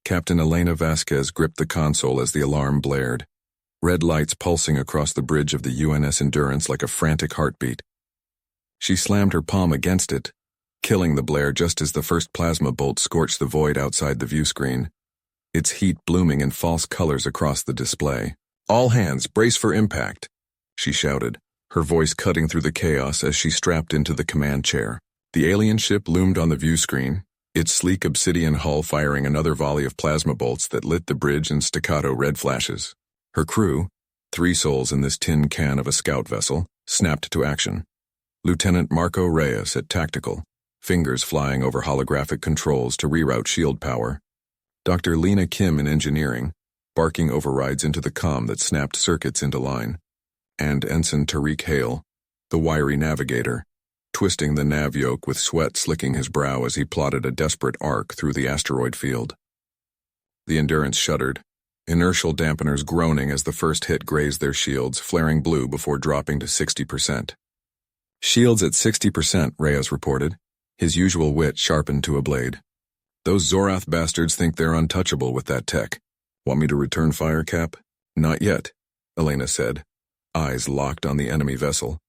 Captain Elena Vasquez gripped the console as the alarm blared, red lights pulsing across the bridge of the UNS Endurance like a frantic heartbeat. She slammed her palm against it, killing the blare just as the first plasma bolt scorched the void outside the view screen, its heat blooming in false colors across the display. "All hands, brace for impact," she shouted, her voice cutting through the chaos as she strapped into the command chair. The alien ship loomed on the view screen, its sleek obsidian hull firing another volley of plasma bolts that lit the bridge in staccato red flashes. Her crew, 3 souls in this tin can of a scout vessel, snapped to action. Lieutenant Marco Reyes at tactical, fingers flying over holographic controls to reroute shield power. Dr. Lena Kim in engineering, barking overrides into the comm that snapped circuits into line. And Ensign Tariq Hale, the wiry navigator, twisting the nav yoke with sweat slicking his brow as he plotted a desperate arc through the asteroid field. The Endurance shuddered, inertial dampeners groaning as the first hit grazed their shields, flaring blue before dropping to 60%. "Shields at 60%, Reyes reported, his usual wit sharpened to a blade. "Those Zorath bastards think they're untouchable with that tech. Want me to return fire, Cap?" "Not yet," Elena said, eyes locked on the enemy vessel,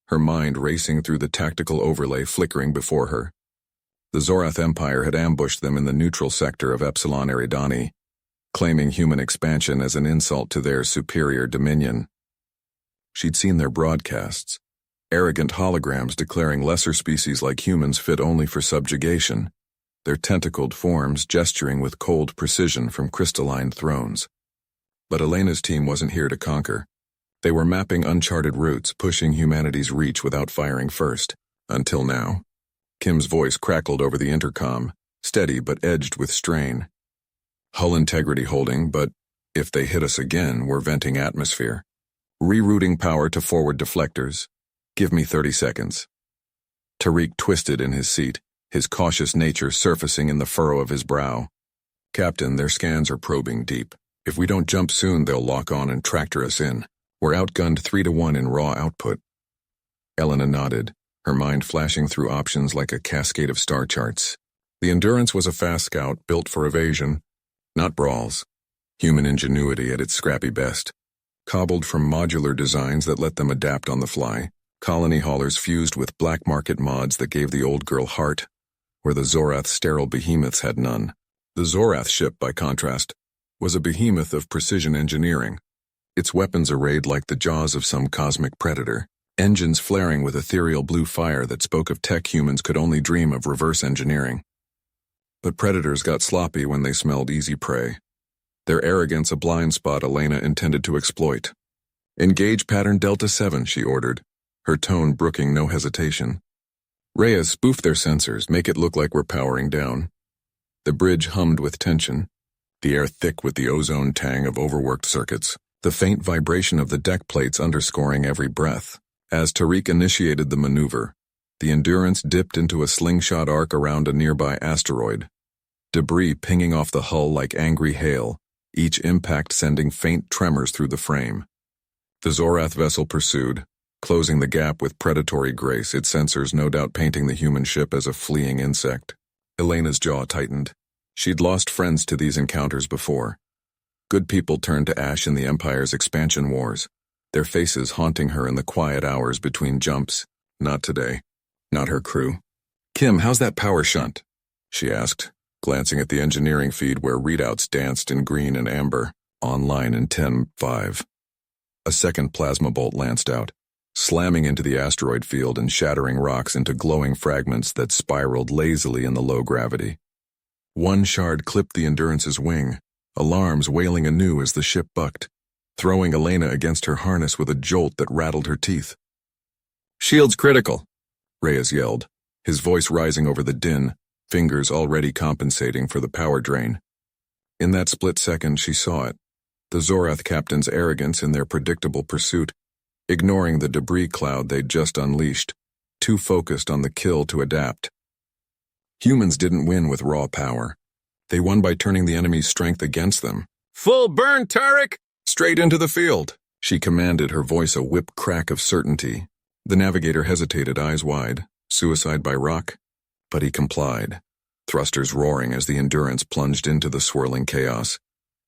her mind racing through the tactical overlay flickering before her. The Zorath Empire had ambushed them in the neutral sector of Epsilon Eridani, claiming human expansion as an insult to their superior dominion. She'd seen their broadcasts, arrogant holograms declaring lesser species like humans fit only for subjugation, their tentacled forms gesturing with cold precision from crystalline thrones. But Elena's team wasn't here to conquer. They were mapping uncharted routes, pushing humanity's reach without firing first. Until now. Kim's voice crackled over the intercom, steady but edged with strain. "Hull integrity holding, but if they hit us again, we're venting atmosphere. Rerouting power to forward deflectors. Give me 30 seconds. Tariq twisted in his seat, his cautious nature surfacing in the furrow of his brow. "Captain, their scans are probing deep. If we don't jump soon, they'll lock on and tractor us in. We're outgunned 3-1 in raw output." Elena nodded, her mind flashing through options like a cascade of star charts. The Endurance was a fast scout built for evasion, not brawls. Human ingenuity at its scrappy best. Cobbled from modular designs that let them adapt on the fly, colony haulers fused with black market mods that gave the old girl heart, where the Zorath sterile behemoths had none. The Zorath ship, by contrast, was a behemoth of precision engineering, its weapons arrayed like the jaws of some cosmic predator, engines flaring with ethereal blue fire that spoke of tech humans could only dream of reverse engineering. But predators got sloppy when they smelled easy prey, their arrogance a blind spot Elena intended to exploit. "Engage pattern Delta 7, she ordered, her tone brooking no hesitation. "Reyes, spoof their sensors, make it look like we're powering down." The bridge hummed with tension, the air thick with the ozone tang of overworked circuits, the faint vibration of the deck plates underscoring every breath. As Tariq initiated the maneuver, the Endurance dipped into a slingshot arc around a nearby asteroid, debris pinging off the hull like angry hail, each impact sending faint tremors through the frame. The Zorath vessel pursued, closing the gap with predatory grace, its sensors no doubt painting the human ship as a fleeing insect. Elena's jaw tightened. She'd lost friends to these encounters before. Good people turned to ash in the Empire's expansion wars, their faces haunting her in the quiet hours between jumps. Not today. Not her crew. "Kim, how's that power shunt?" she asked, glancing at the engineering feed where readouts danced in green and amber, online in 10.5. A second plasma bolt lanced out, slamming into the asteroid field and shattering rocks into glowing fragments that spiraled lazily in the low gravity. One shard clipped the Endurance's wing, alarms wailing anew as the ship bucked, throwing Elena against her harness with a jolt that rattled her teeth. "Shields critical," Reyes yelled, his voice rising over the din, fingers already compensating for the power drain. In that split second she saw it, the Zorath captain's arrogance in their predictable pursuit, ignoring the debris cloud they'd just unleashed, too focused on the kill to adapt. Humans didn't win with raw power. They won by turning the enemy's strength against them. "Full burn, Tariq! Straight into the field!" she commanded, her voice a whip crack of certainty. The navigator hesitated, eyes wide. Suicide by rock? But he complied. thrusters roaring as the Endurance plunged into the swirling chaos,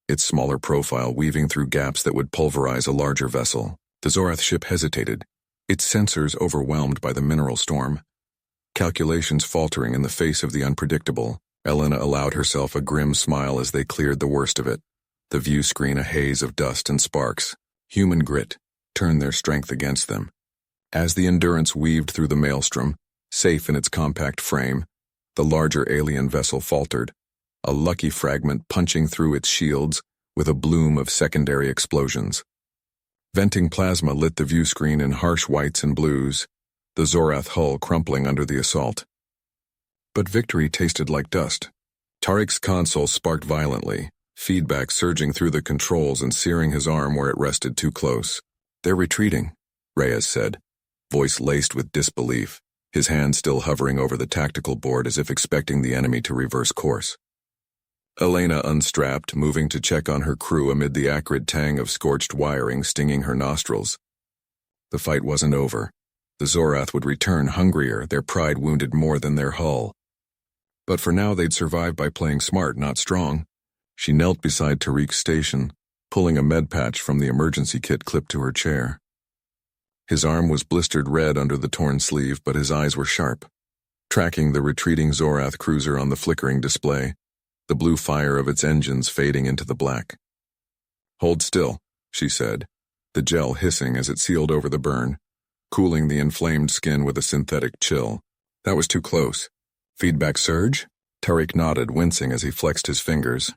its smaller profile weaving through gaps that would pulverize a larger vessel. The Zorath ship hesitated, its sensors overwhelmed by the mineral storm. Calculations faltering in the face of the unpredictable, Elena allowed herself a grim smile as they cleared the worst of it, the view screen a haze of dust and sparks. Human grit turned their strength against them. As the Endurance weaved through the maelstrom, safe in its compact frame, the larger alien vessel faltered, a lucky fragment punching through its shields with a bloom of secondary explosions. Venting plasma lit the view screen in harsh whites and blues, the Zorath hull crumpling under the assault. But victory tasted like dust. Tariq's console sparked violently, feedback surging through the controls and searing his arm where it rested too close. "They're retreating," Reyes said, voice laced with disbelief, his hand still hovering over the tactical board as if expecting the enemy to reverse course. Elena unstrapped, moving to check on her crew amid the acrid tang of scorched wiring stinging her nostrils. The fight wasn't over. The Zorath would return hungrier, their pride wounded more than their hull. But for now they'd survive by playing smart, not strong. She knelt beside Tariq's station, pulling a med patch from the emergency kit clipped to her chair. His arm was blistered red under the torn sleeve, but his eyes were sharp, tracking the retreating Zorath cruiser on the flickering display, the blue fire of its engines fading into the black. "Hold still," she said, the gel hissing as it sealed over the burn, cooling the inflamed skin with a synthetic chill. "That was too close." "Feedback surge?" Tariq nodded, wincing as he flexed his fingers.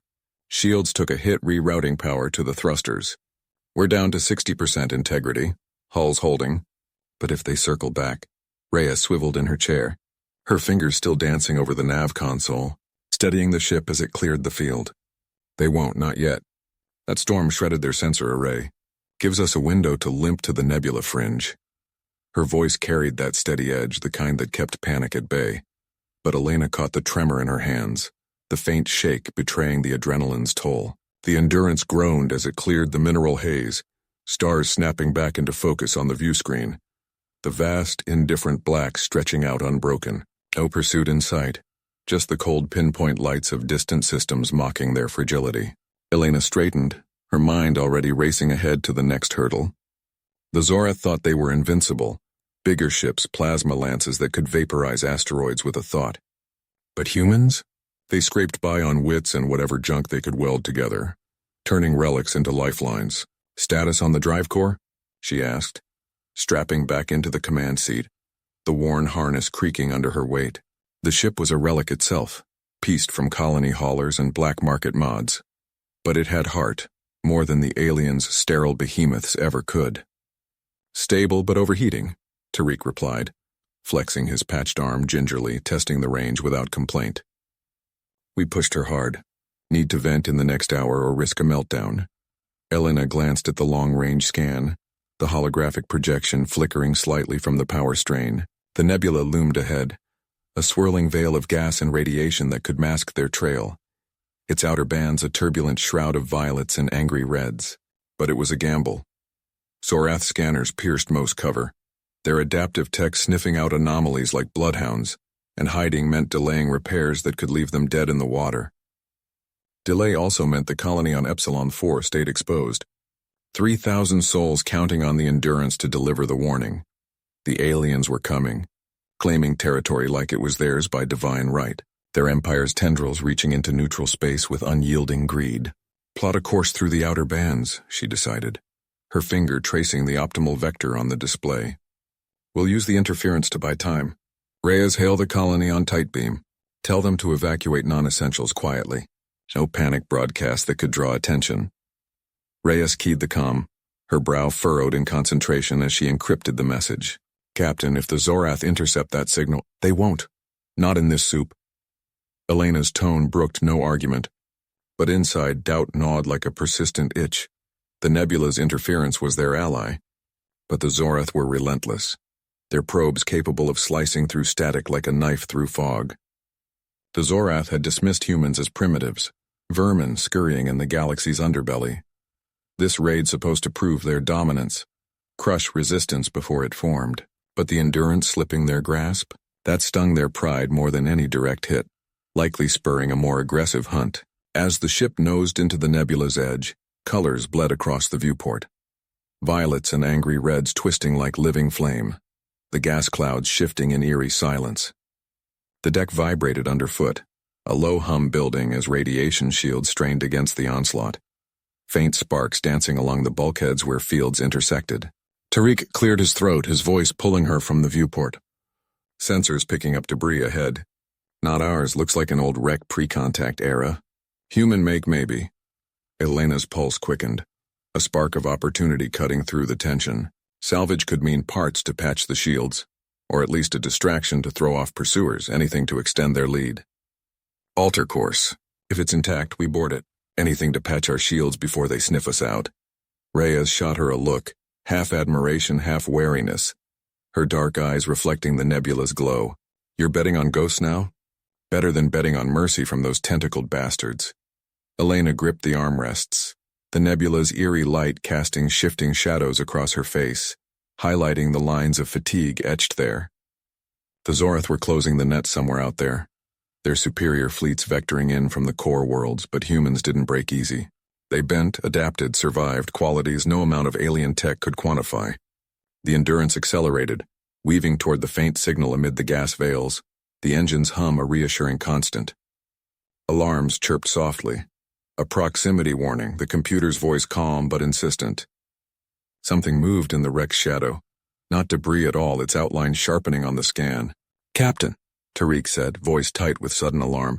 Shields took a hit rerouting power to the thrusters. "We're down to 60% integrity. Hull's holding. But if they circle back..." Rhea swiveled in her chair, her fingers still dancing over the nav console, steadying the ship as it cleared the field. "They won't, not yet. That storm shredded their sensor array. Gives us a window to limp to the nebula fringe." Her voice carried that steady edge, the kind that kept panic at bay. But Elena caught the tremor in her hands, the faint shake betraying the adrenaline's toll. The Endurance groaned as it cleared the mineral haze, stars snapping back into focus on the view screen, the vast, indifferent black stretching out unbroken. No pursuit in sight, just the cold pinpoint lights of distant systems mocking their fragility. Elena straightened, her mind already racing ahead to the next hurdle. The Zorath thought they were invincible, bigger ships, plasma lances that could vaporize asteroids with a thought. But humans? They scraped by on wits and whatever junk they could weld together, turning relics into lifelines. "Status on the drive core?" she asked, strapping back into the command seat, the worn harness creaking under her weight. The ship was a relic itself, pieced from colony haulers and black market mods. But it had heart, more than the aliens' sterile behemoths ever could. "Stable but overheating," Tariq replied, flexing his patched arm gingerly, testing the range without complaint. "We pushed her hard. Need to vent in the next hour or risk a meltdown." Elena glanced at the long-range scan, the holographic projection flickering slightly from the power strain. The nebula loomed ahead, a swirling veil of gas and radiation that could mask their trail, its outer bands a turbulent shroud of violets and angry reds. But it was a gamble. Zorath scanners pierced most cover, their adaptive tech sniffing out anomalies like bloodhounds, and hiding meant delaying repairs that could leave them dead in the water. Delay also meant the colony on Epsilon 4 stayed exposed. 3,000 souls counting on the Endurance to deliver the warning. The aliens were coming, claiming territory like it was theirs by divine right, their empire's tendrils reaching into neutral space with unyielding greed. "Plot a course through the outer bands," she decided, her finger tracing the optimal vector on the display. "We'll use the interference to buy time. Reyes, hail the colony on tight beam. Tell them to evacuate non-essentials quietly. No panic broadcast that could draw attention." Reyes keyed the comm, her brow furrowed in concentration as she encrypted the message. "Captain, if the Zorath intercept that signal..." "They won't. Not in this soup." Elena's tone brooked no argument, but inside doubt gnawed like a persistent itch. The nebula's interference was their ally, but the Zorath were relentless, their probes capable of slicing through static like a knife through fog. The Zorath had dismissed humans as primitives, vermin scurrying in the galaxy's underbelly. This raid supposed to prove their dominance, crush resistance before it formed. But the Endurance slipping their grasp, that stung their pride more than any direct hit. likely spurring a more aggressive hunt. As the ship nosed into the nebula's edge, colors bled across the viewport. Violets and angry reds twisting like living flame, the gas clouds shifting in eerie silence. The deck vibrated underfoot, a low hum building as radiation shields strained against the onslaught. Faint sparks dancing along the bulkheads where fields intersected. Tariq cleared his throat, his voice pulling her from the viewport. Sensors picking up debris ahead. Not ours, looks like an old wreck pre-contact era. Human make, maybe. Elena's pulse quickened, a spark of opportunity cutting through the tension. Salvage could mean parts to patch the shields, or at least a distraction to throw off pursuers, anything to extend their lead. Alter course. If it's intact, we board it. Anything to patch our shields before they sniff us out. Reyes shot her a look, half admiration, half wariness, her dark eyes reflecting the nebula's glow. You're betting on ghosts now? Better than betting on mercy from those tentacled bastards. Elena gripped the armrests, the nebula's eerie light casting shifting shadows across her face, highlighting the lines of fatigue etched there. The Zorath were closing the net somewhere out there, their superior fleets vectoring in from the core worlds, but humans didn't break easy. They bent, adapted, survived, qualities no amount of alien tech could quantify. The Endurance accelerated, weaving toward the faint signal amid the gas veils, the engine's hum a reassuring constant. Alarms chirped softly. A proximity warning, the computer's voice calm but insistent. Something moved in the wreck's shadow. Not debris at all, its outline sharpening on the scan. "Captain," Tariq said, voice tight with sudden alarm.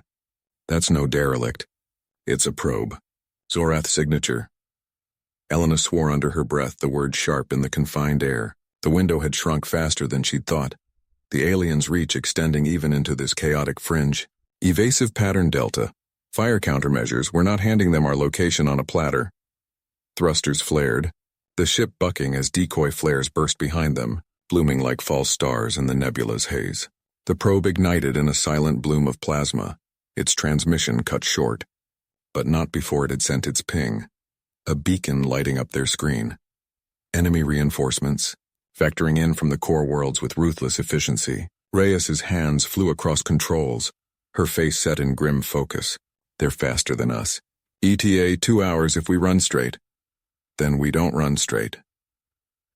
"That's no derelict. It's a probe. Zorath signature." Elena swore under her breath, the word sharp in the confined air. The window had shrunk faster than she'd thought, the alien's reach extending even into this chaotic fringe. Evasive pattern delta. Fire countermeasures, we're not handing them our location on a platter. Thrusters flared, the ship bucking as decoy flares burst behind them, blooming like false stars in the nebula's haze. The probe ignited in a silent bloom of plasma, its transmission cut short, but not before it had sent its ping, a beacon lighting up their screen. Enemy reinforcements, vectoring in from the core worlds with ruthless efficiency. Reyes's hands flew across controls, her face set in grim focus. They're faster than us. ETA 2 hours if we run straight. Then we don't run straight.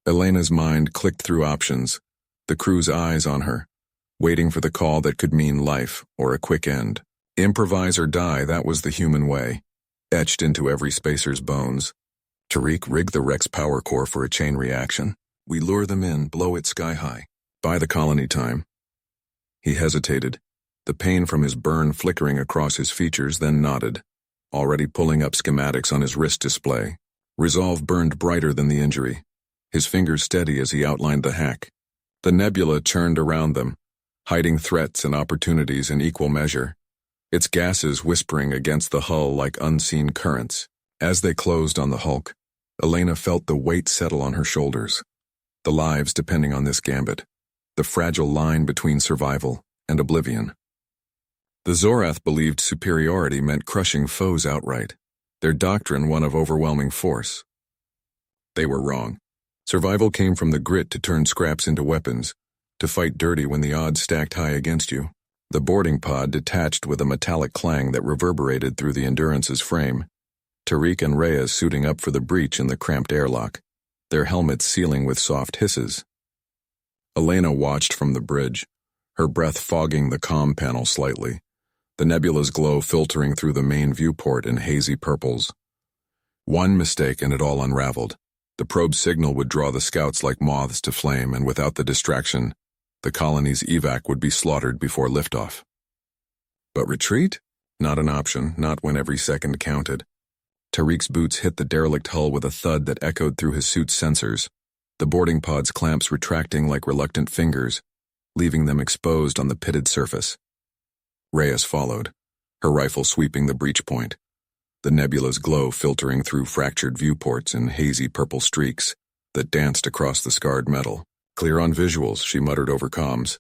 Elena's mind clicked through options, the crew's eyes on her, waiting for the call that could mean life or a quick end. Improvise or die, that was the human way, etched into every spacer's bones. Tariq rigged the wreck's power core for a chain reaction. We lure them in, blow it sky high. Buy the colony time. He hesitated, the pain from his burn flickering across his features, then nodded, already pulling up schematics on his wrist display. Resolve burned brighter than the injury, his fingers steady as he outlined the hack. The nebula churned around them, hiding threats and opportunities in equal measure, its gases whispering against the hull like unseen currents. As they closed on the hulk, Elena felt the weight settle on her shoulders, the lives depending on this gambit, the fragile line between survival and oblivion. The Zorath believed superiority meant crushing foes outright, their doctrine one of overwhelming force. They were wrong. Survival came from the grit to turn scraps into weapons, to fight dirty when the odds stacked high against you. The boarding pod detached with a metallic clang that reverberated through the Endurance's frame. Tariq and Reyes suiting up for the breach in the cramped airlock, their helmets sealing with soft hisses. Elena watched from the bridge, her breath fogging the comm panel slightly, the nebula's glow filtering through the main viewport in hazy purples. One mistake and it all unraveled. The probe's signal would draw the scouts like moths to flame, and without the distraction, the colony's evac would be slaughtered before liftoff. But retreat? Not an option, not when every second counted. Tariq's boots hit the derelict hull with a thud that echoed through his suit's sensors, the boarding pod's clamps retracting like reluctant fingers, leaving them exposed on the pitted surface. Reyes followed, her rifle sweeping the breach point, the nebula's glow filtering through fractured viewports in hazy purple streaks that danced across the scarred metal. Clear on visuals, she muttered over comms,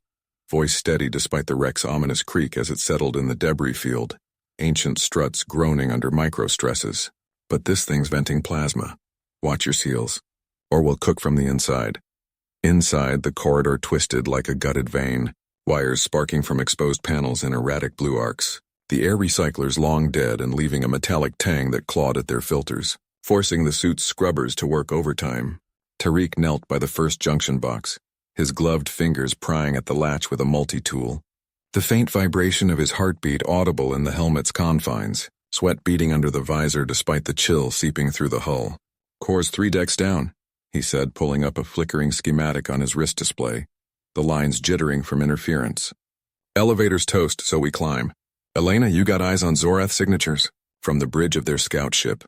voice steady despite the wreck's ominous creak as it settled in the debris field, ancient struts groaning under micro-stresses. But this thing's venting plasma. Watch your seals, or we'll cook from the inside. Inside, the corridor twisted like a gutted vein, wires sparking from exposed panels in erratic blue arcs. The air recyclers long dead and leaving a metallic tang that clawed at their filters, forcing the suit's scrubbers to work overtime. Tariq knelt by the first junction box, his gloved fingers prying at the latch with a multi-tool. The faint vibration of his heartbeat audible in the helmet's confines, sweat beating under the visor despite the chill seeping through the hull. "Core's 3 decks down," he said, pulling up a flickering schematic on his wrist display, the lines jittering from interference. "Elevators toast, so we climb. Elena, you got eyes on Zorath signatures?" From the bridge of their scout ship,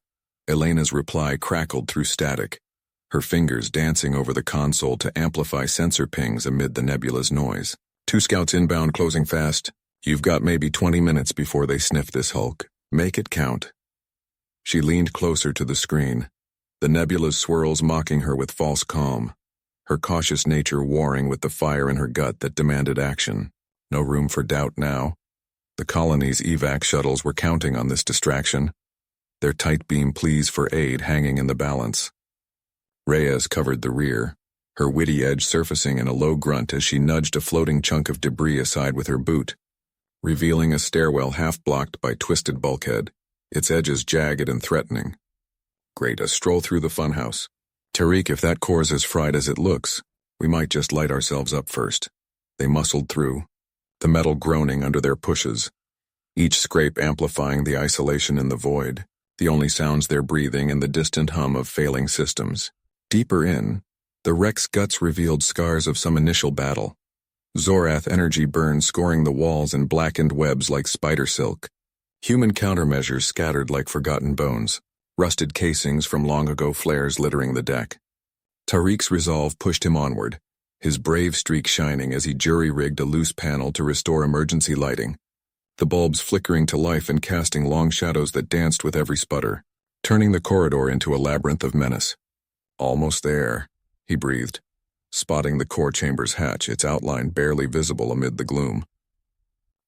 Elena's reply crackled through static, her fingers dancing over the console to amplify sensor pings amid the nebula's noise. "2 scouts inbound closing fast. You've got maybe 20 minutes before they sniff this hulk. Make it count." She leaned closer to the screen, the nebula's swirls mocking her with false calm, her cautious nature warring with the fire in her gut that demanded action. No room for doubt now. The colony's evac shuttles were counting on this distraction, their tight beam pleas for aid hanging in the balance. Reyes covered the rear, her witty edge surfacing in a low grunt as she nudged a floating chunk of debris aside with her boot, revealing a stairwell half-blocked by twisted bulkhead, its edges jagged and threatening. "Great, a stroll through the funhouse. Tariq, if that core's as fried as it looks, we might just light ourselves up first." They muscled through, the metal groaning under their pushes, each scrape amplifying the isolation in the void, the only sounds they're breathing and the distant hum of failing systems. Deeper in, the wreck's guts revealed scars of some initial battle. Zorath energy burns scoring the walls in blackened webs like spider silk. Human countermeasures scattered like forgotten bones, rusted casings from long-ago flares littering the deck. Tariq's resolve pushed him onward, his brave streak shining as he jury-rigged a loose panel to restore emergency lighting, the bulbs flickering to life and casting long shadows that danced with every sputter, turning the corridor into a labyrinth of menace. "Almost there," he breathed, spotting the core chamber's hatch, its outline barely visible amid the gloom.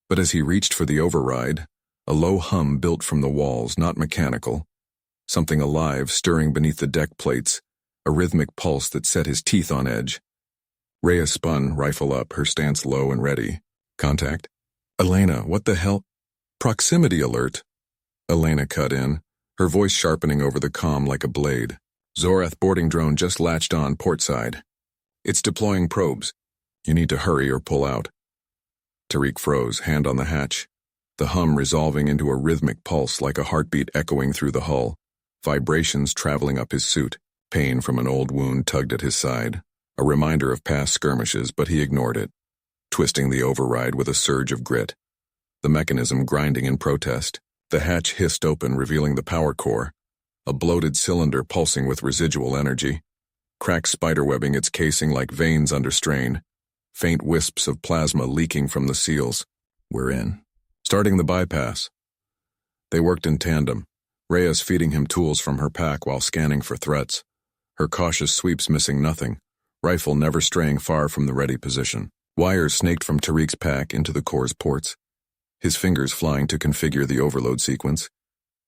But as he reached for the override, a low hum built from the walls, not mechanical, something alive stirring beneath the deck plates, a rhythmic pulse that set his teeth on edge. Rhea spun, rifle up, her stance low and ready. "Contact?" "Elena, what the hell?" "Proximity alert." Elena cut in, her voice sharpening over the comm like a blade. "Zorath boarding drone just latched on port side. It's deploying probes. You need to hurry or pull out." Tariq froze, hand on the hatch, the hum resolving into a rhythmic pulse like a heartbeat echoing through the hull, vibrations traveling up his suit, pain from an old wound tugged at his side, a reminder of past skirmishes, but he ignored it, twisting the override with a surge of grit. The mechanism grinding in protest, the hatch hissed open, revealing the power core, a bloated cylinder pulsing with residual energy, cracks spiderwebbing its casing like veins under strain, faint wisps of plasma leaking from the seals. "We're in." "Starting the bypass." They worked in tandem, Reyes feeding him tools from her pack while scanning for threats, her cautious sweeps missing nothing, rifle never straying far from the ready position. Wires snaked from Tariq's pack into the core's ports, his fingers flying to configure the overload sequence,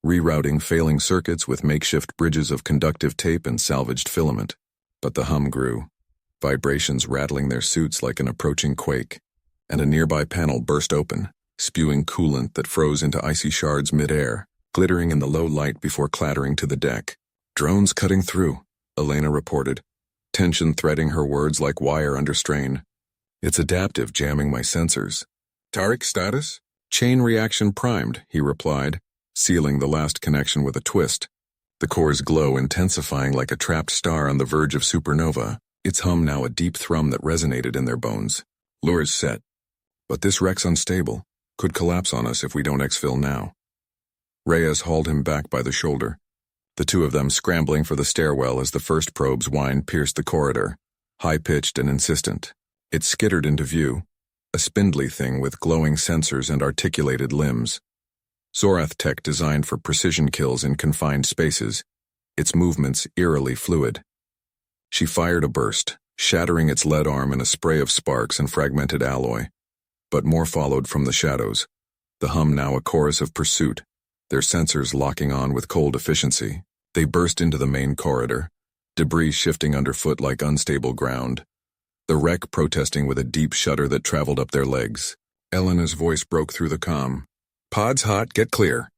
rerouting failing circuits with makeshift bridges of conductive tape and salvaged filament. But the hum grew, vibrations rattling their suits like an approaching quake, and a nearby panel burst open, spewing coolant that froze into icy shards mid-air, glittering in the low light before clattering to the deck. "Drones cutting through," Elena reported, tension threading her words like wire under strain. "It's adaptive, jamming my sensors." "Tariq status?" "Chain reaction primed," he replied, sealing the last connection with a twist, the core's glow intensifying like a trapped star on the verge of supernova, its hum now a deep thrum that resonated in their bones. "Lures set. But this wreck's unstable, could collapse on us if we don't exfil now." Reyes hauled him back by the shoulder, the two of them scrambling for the stairwell as the first probe's whine pierced the corridor, high-pitched and insistent. It skittered into view, a spindly thing with glowing sensors and articulated limbs. Zorath tech designed for precision kills in confined spaces, its movements eerily fluid. She fired a burst, shattering its lead arm in a spray of sparks and fragmented alloy. But more followed from the shadows, the hum now a chorus of pursuit, their sensors locking on with cold efficiency. They burst into the main corridor, debris shifting underfoot like unstable ground, the wreck protesting with a deep shudder that traveled up their legs. Elena's voice broke through the comm. Pods hot, get clear.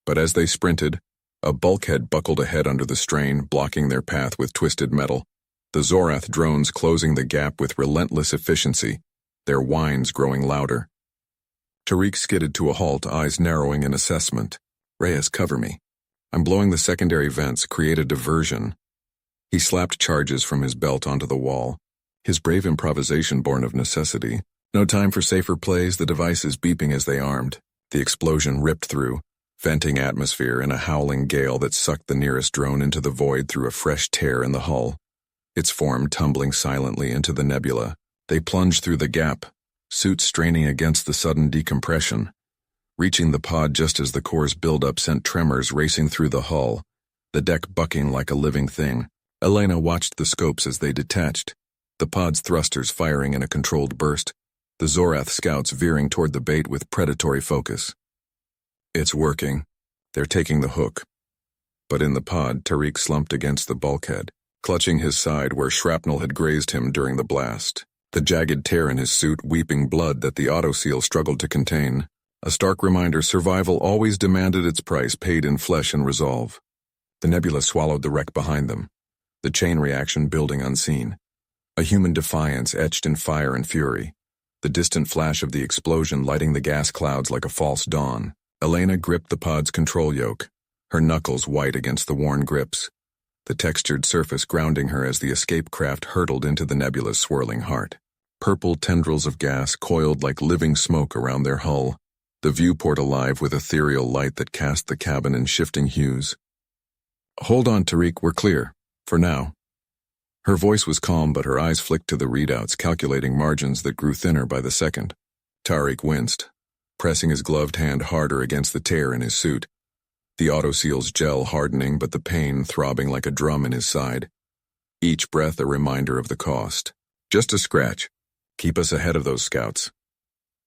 But as they sprinted, a bulkhead buckled ahead under the strain, blocking their path with twisted metal. The Zorath drones closing the gap with relentless efficiency, their whines growing louder. Tariq skidded to a halt, eyes narrowing in assessment. Reyes, cover me. I'm blowing the secondary vents, create a diversion. He slapped charges from his belt onto the wall, his brave improvisation born of necessity. No time for safer plays, the devices beeping as they armed. The explosion ripped through, venting atmosphere in a howling gale that sucked the nearest drone into the void through a fresh tear in the hull. Its form tumbling silently into the nebula, they plunged through the gap, suits straining against the sudden decompression. Reaching the pod just as the core's buildup sent tremors racing through the hull, the deck bucking like a living thing. Elena watched the scopes as they detached, the pod's thrusters firing in a controlled burst, the Zorath scouts veering toward the bait with predatory focus. It's working. They're taking the hook. But in the pod, Tariq slumped against the bulkhead, clutching his side where shrapnel had grazed him during the blast. The jagged tear in his suit weeping blood that the autoseal struggled to contain. A stark reminder survival always demanded its price paid in flesh and resolve. The nebula swallowed the wreck behind them, the chain reaction building unseen. A human defiance etched in fire and fury, the distant flash of the explosion lighting the gas clouds like a false dawn. Elena gripped the pod's control yoke, her knuckles white against the worn grips, the textured surface grounding her as the escape craft hurtled into the nebula's swirling heart. Purple tendrils of gas coiled like living smoke around their hull, the viewport alive with ethereal light that cast the cabin in shifting hues. Hold on, Tariq, we're clear. For now. Her voice was calm, but her eyes flicked to the readouts, calculating margins that grew thinner by the second. Tariq winced, pressing his gloved hand harder against the tear in his suit. The autoseal's gel hardening, but the pain throbbing like a drum in his side. Each breath a reminder of the cost. Just a scratch. Keep us ahead of those scouts.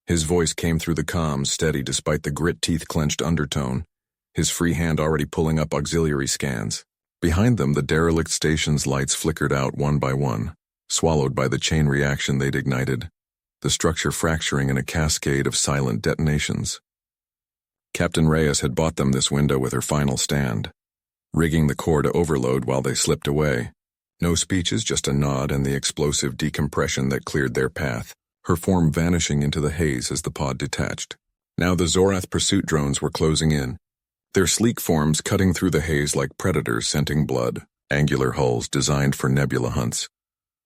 His voice came through the comms, steady despite the grit-teeth-clenched undertone, his free hand already pulling up auxiliary scans. Behind them, the derelict station's lights flickered out one by one, swallowed by the chain reaction they'd ignited, the structure fracturing in a cascade of silent detonations. Captain Reyes had bought them this window with her final stand, rigging the core to overload while they slipped away. No speeches, just a nod and the explosive decompression that cleared their path, her form vanishing into the haze as the pod detached. Now the Zorath pursuit drones were closing in, their sleek forms cutting through the haze like predators scenting blood, angular hulls designed for nebula hunts,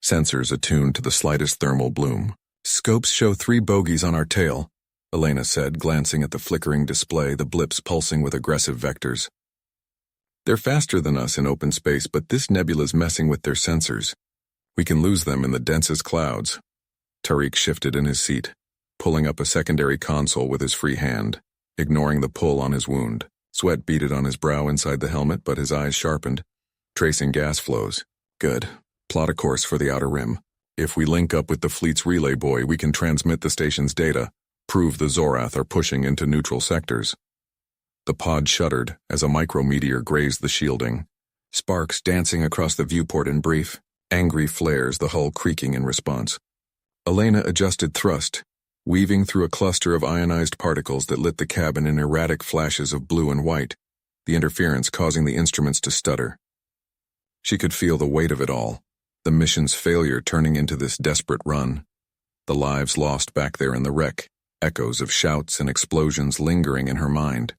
sensors attuned to the slightest thermal bloom. Scopes show 3 bogies on our tail, Elena said, glancing at the flickering display, the blips pulsing with aggressive vectors. They're faster than us in open space, but this nebula's messing with their sensors. We can lose them in the densest clouds. Tariq shifted in his seat, pulling up a secondary console with his free hand, ignoring the pull on his wound. Sweat beaded on his brow inside the helmet, but his eyes sharpened, tracing gas flows. Good. Plot a course for the outer rim. If we link up with the fleet's relay buoy, we can transmit the station's data, prove the Zorath are pushing into neutral sectors. The pod shuddered as a micrometeor grazed the shielding, sparks dancing across the viewport in brief, angry flares, the hull creaking in response. Elena adjusted thrust, weaving through a cluster of ionized particles that lit the cabin in erratic flashes of blue and white, the interference causing the instruments to stutter. She could feel the weight of it all, the mission's failure turning into this desperate run, the lives lost back there in the wreck, echoes of shouts and explosions lingering in her mind.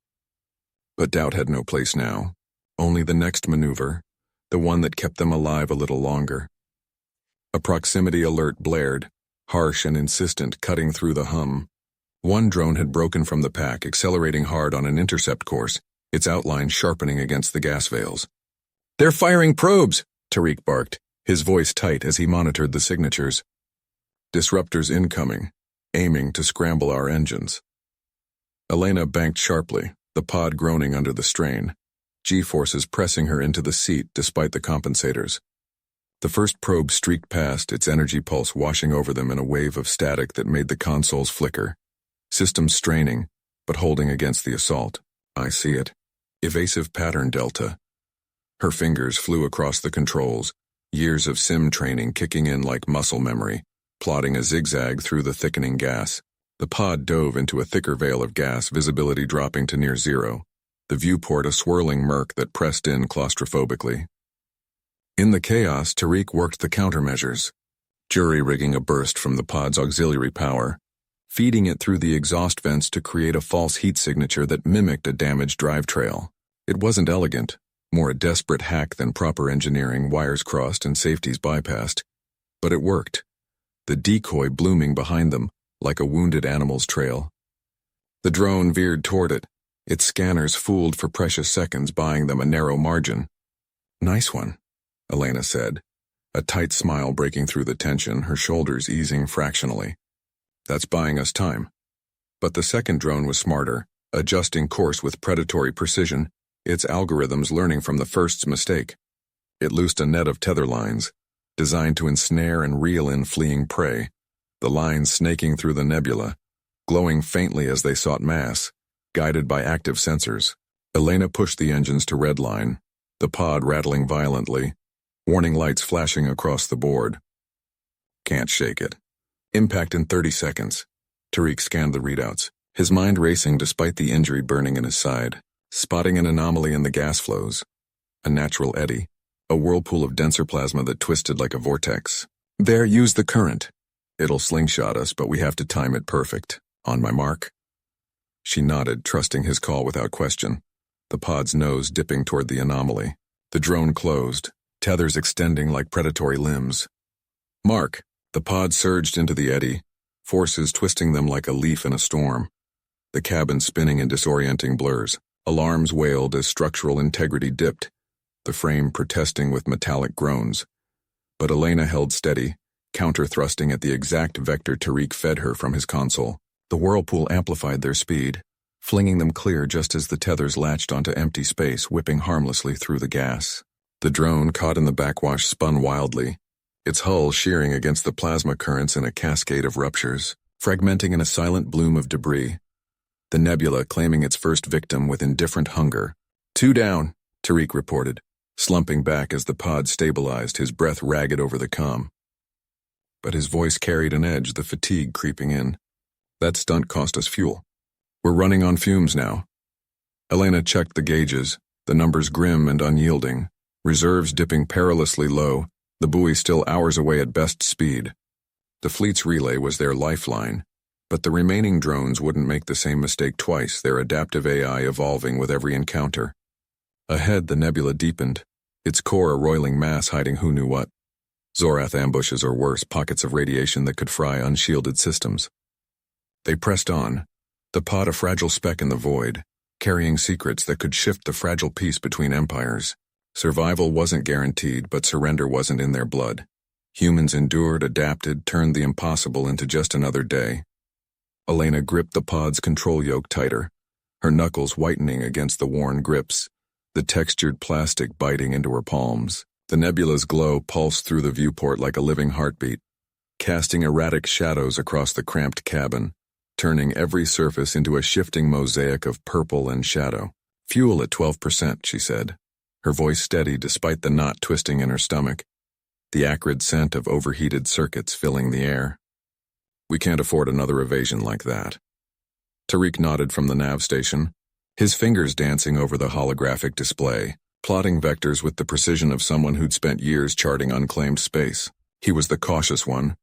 But doubt had no place now, only the next maneuver, the one that kept them alive a little longer. A proximity alert blared, harsh and insistent, cutting through the hum. One drone had broken from the pack, accelerating hard on an intercept course, its outline sharpening against the gas veils. "They're firing probes!" Tariq barked, his voice tight as he monitored the signatures. "Disruptors incoming, aiming to scramble our engines." Elena banked sharply, the pod groaning under the strain, G-forces pressing her into the seat despite the compensators. The first probe streaked past, its energy pulse washing over them in a wave of static that made the consoles flicker. Systems straining, but holding against the assault. I see it. Evasive pattern delta. Her fingers flew across the controls, years of sim training kicking in like muscle memory, plotting a zigzag through the thickening gas. The pod dove into a thicker veil of gas, visibility dropping to near zero, the viewport a swirling murk that pressed in claustrophobically. In the chaos, Tariq worked the countermeasures, jury-rigging a burst from the pod's auxiliary power, feeding it through the exhaust vents to create a false heat signature that mimicked a damaged drive trail. It wasn't elegant, more a desperate hack than proper engineering, wires crossed and safeties bypassed. But it worked, the decoy blooming behind them, like a wounded animal's trail. The drone veered toward it, its scanners fooled for precious seconds, buying them a narrow margin. "Nice one," Elena said, a tight smile breaking through the tension, her shoulders easing fractionally. "That's buying us time." But the second drone was smarter, adjusting course with predatory precision, its algorithms learning from the first's mistake. It loosed a net of tether lines, designed to ensnare and reel in fleeing prey, the lines snaking through the nebula, glowing faintly as they sought mass, guided by active sensors. Elena pushed the engines to redline, the pod rattling violently, warning lights flashing across the board. "Can't shake it. Impact in 30 seconds. Tariq scanned the readouts, his mind racing despite the injury burning in his side, spotting an anomaly in the gas flows. A natural eddy, a whirlpool of denser plasma that twisted like a vortex. "There, use the current. It'll slingshot us, but we have to time it perfect. On my mark." She nodded, trusting his call without question, the pod's nose dipping toward the anomaly. The drone closed, tethers extending like predatory limbs. "Mark." The pod surged into the eddy, forces twisting them like a leaf in a storm. The cabin spinning in disorienting blurs. Alarms wailed as structural integrity dipped, the frame protesting with metallic groans. But Elena held steady, counter-thrusting at the exact vector Tariq fed her from his console. The whirlpool amplified their speed, flinging them clear just as the tethers latched onto empty space, whipping harmlessly through the gas. The drone, caught in the backwash, spun wildly, its hull shearing against the plasma currents in a cascade of ruptures, fragmenting in a silent bloom of debris. The nebula claiming its first victim with indifferent hunger. "Two down," Tariq reported, slumping back as the pod stabilized, his breath ragged over the comm. But his voice carried an edge, the fatigue creeping in. "That stunt cost us fuel. We're running on fumes now." Elena checked the gauges, the numbers grim and unyielding, reserves dipping perilously low, the buoy still hours away at best speed. The fleet's relay was their lifeline, but the remaining drones wouldn't make the same mistake twice, their adaptive AI evolving with every encounter. Ahead, the nebula deepened, its core a roiling mass hiding who knew what. Zorath ambushes or worse, pockets of radiation that could fry unshielded systems. They pressed on, the pod a fragile speck in the void, carrying secrets that could shift the fragile peace between empires. Survival wasn't guaranteed, but surrender wasn't in their blood. Humans endured, adapted, turned the impossible into just another day. Elena gripped the pod's control yoke tighter, her knuckles whitening against the worn grips, the textured plastic biting into her palms. The nebula's glow pulsed through the viewport like a living heartbeat, casting erratic shadows across the cramped cabin, turning every surface into a shifting mosaic of purple and shadow. "Fuel at 12%, she said, her voice steady despite the knot twisting in her stomach, the acrid scent of overheated circuits filling the air. "We can't afford another evasion like that." Tariq nodded from the nav station, his fingers dancing over the holographic display, plotting vectors with the precision of someone who'd spent years charting unclaimed space. He was the cautious one,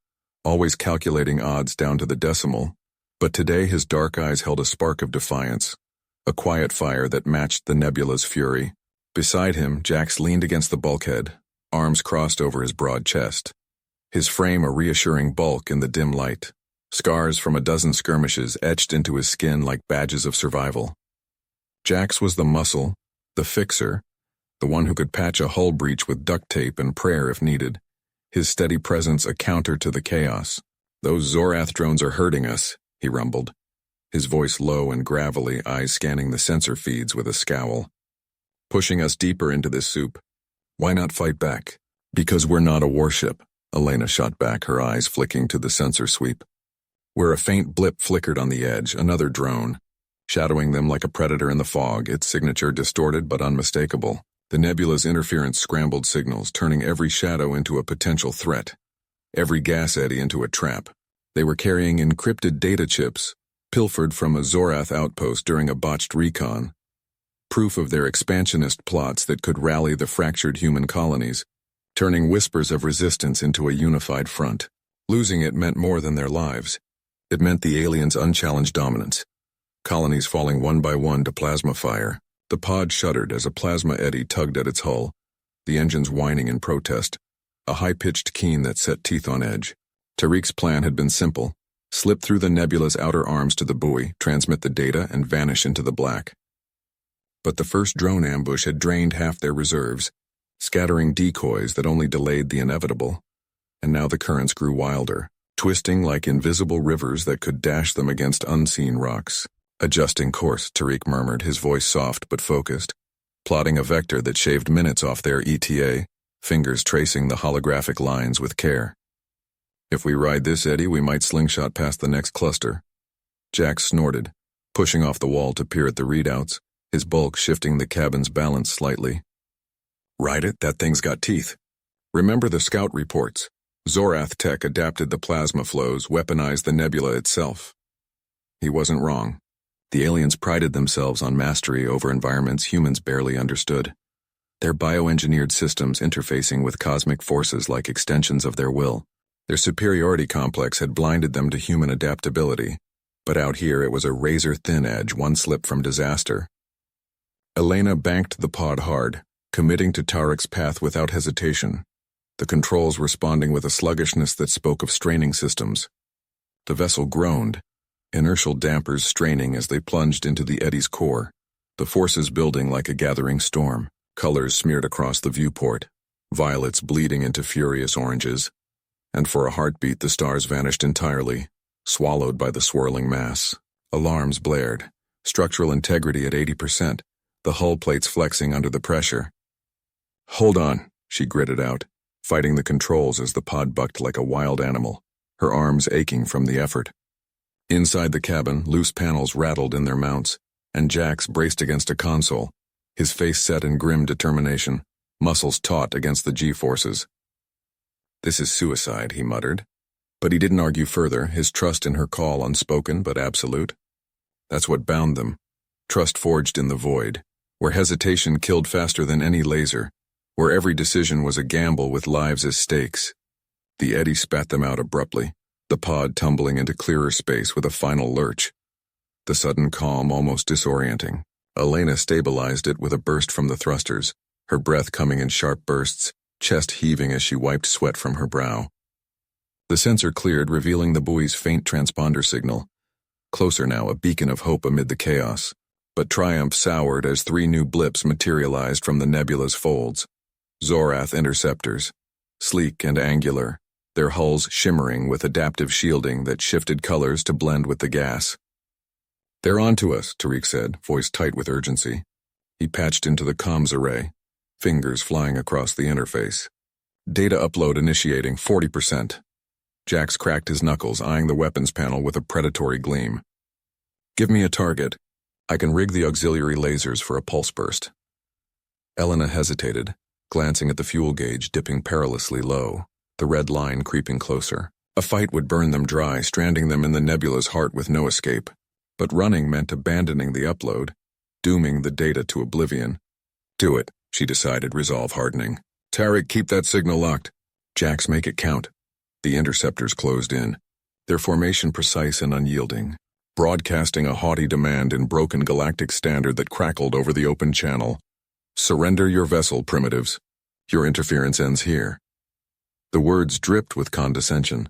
always calculating odds down to the decimal, but today his dark eyes held a spark of defiance, a quiet fire that matched the nebula's fury. Beside him, Jax leaned against the bulkhead, arms crossed over his broad chest, his frame a reassuring bulk in the dim light, scars from a dozen skirmishes etched into his skin like badges of survival. Jax was the muscle, the fixer, the one who could patch a hull breach with duct tape and prayer if needed, his steady presence a counter to the chaos. "Those Zorath drones are hurting us," he rumbled, his voice low and gravelly, eyes scanning the sensor feeds with a scowl. "Pushing us deeper into this soup. Why not fight back?" "Because we're not a warship," Elena shot back, her eyes flicking to the sensor sweep. Where a faint blip flickered on the edge, another drone, shadowing them like a predator in the fog, its signature distorted but unmistakable. The nebula's interference scrambled signals, turning every shadow into a potential threat, every gas eddy into a trap. They were carrying encrypted data chips, pilfered from a Zorath outpost during a botched recon, proof of their expansionist plots that could rally the fractured human colonies, turning whispers of resistance into a unified front. Losing it meant more than their lives. It meant the aliens' unchallenged dominance. Colonies falling one by one to plasma fire. The pod shuddered as a plasma eddy tugged at its hull, the engines whining in protest, a high-pitched keen that set teeth on edge. Tariq's plan had been simple: slip through the nebula's outer arms to the buoy, transmit the data, and vanish into the black. But the first drone ambush had drained half their reserves, scattering decoys that only delayed the inevitable. And now the currents grew wilder, twisting like invisible rivers that could dash them against unseen rocks. Adjusting course, Tariq murmured, his voice soft but focused, plotting a vector that shaved minutes off their ETA, fingers tracing the holographic lines with care. If we ride this eddy, we might slingshot past the next cluster. Jack snorted, pushing off the wall to peer at the readouts, his bulk shifting the cabin's balance slightly. Ride it, that thing's got teeth. Remember the scout reports. Zorath tech adapted the plasma flows, weaponized the nebula itself. He wasn't wrong. The aliens prided themselves on mastery over environments humans barely understood. Their bioengineered systems interfacing with cosmic forces like extensions of their will. Their superiority complex had blinded them to human adaptability, but out here it was a razor-thin edge, one slip from disaster. Elena banked the pod hard, committing to Tariq's path without hesitation, the controls responding with a sluggishness that spoke of straining systems. The vessel groaned, inertial dampers straining as they plunged into the eddy's core, the forces building like a gathering storm, colors smeared across the viewport, violets bleeding into furious oranges, and for a heartbeat the stars vanished entirely, swallowed by the swirling mass. Alarms blared, structural integrity at 80%, the hull plates flexing under the pressure. "Hold on," she gritted out, fighting the controls as the pod bucked like a wild animal, her arms aching from the effort. Inside the cabin, loose panels rattled in their mounts, and Jax braced against a console, his face set in grim determination, muscles taut against the G-forces. "This is suicide," he muttered. But he didn't argue further, his trust in her call unspoken but absolute. That's what bound them, trust forged in the void, where hesitation killed faster than any laser, where every decision was a gamble with lives as stakes. The eddy spat them out abruptly, the pod tumbling into clearer space with a final lurch. The sudden calm almost disorienting. Elena stabilized it with a burst from the thrusters, her breath coming in sharp bursts, chest heaving as she wiped sweat from her brow. The sensor cleared, revealing the buoy's faint transponder signal. Closer now, a beacon of hope amid the chaos. But triumph soured as 3 new blips materialized from the nebula's folds. Zorath interceptors, sleek and angular, their hulls shimmering with adaptive shielding that shifted colors to blend with the gas. "They're on to us," Tariq said, voice tight with urgency. He patched into the comms array, fingers flying across the interface. Data upload initiating 40%. Jax cracked his knuckles, eyeing the weapons panel with a predatory gleam. "Give me a target. I can rig the auxiliary lasers for a pulse burst." Elena hesitated, glancing at the fuel gauge dipping perilously low, the red line creeping closer. A fight would burn them dry, stranding them in the nebula's heart with no escape. But running meant abandoning the upload, dooming the data to oblivion. "Do it," she decided, resolve hardening. "Tariq, keep that signal locked. Jax, make it count." The interceptors closed in, their formation precise and unyielding, broadcasting a haughty demand in broken galactic standard that crackled over the open channel. "Surrender your vessel, primitives. Your interference ends here." The words dripped with condescension,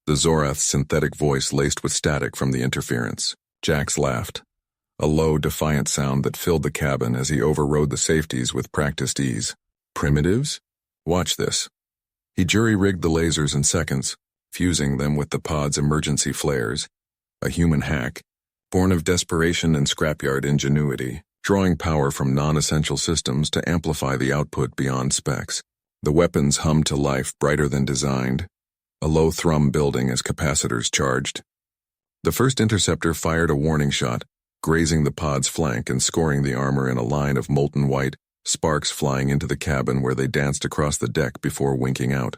the Zorath's synthetic voice laced with static from the interference. Jax laughed, a low, defiant sound that filled the cabin as he overrode the safeties with practiced ease. "Primitives? Watch this." He jury-rigged the lasers in seconds, fusing them with the pod's emergency flares, a human hack, born of desperation and scrapyard ingenuity, drawing power from non-essential systems to amplify the output beyond specs. The weapons hummed to life, brighter than designed, a low thrum building as capacitors charged. The first interceptor fired a warning shot, grazing the pod's flank and scoring the armor in a line of molten white, sparks flying into the cabin where they danced across the deck before winking out.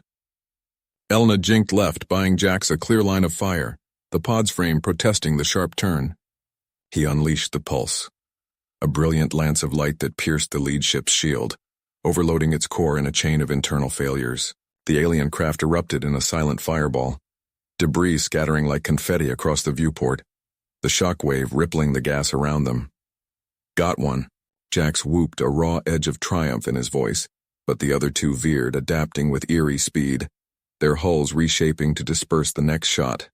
Elna jinked left, buying Jax a clear line of fire, the pod's frame protesting the sharp turn. He unleashed the pulse, a brilliant lance of light that pierced the lead ship's shield, overloading its core in a chain of internal failures. The alien craft erupted in a silent fireball, debris scattering like confetti across the viewport, the shockwave rippling the gas around them. Got one. Jax whooped, a raw edge of triumph in his voice, but the other two veered, adapting with eerie speed, their hulls reshaping to disperse the next shot.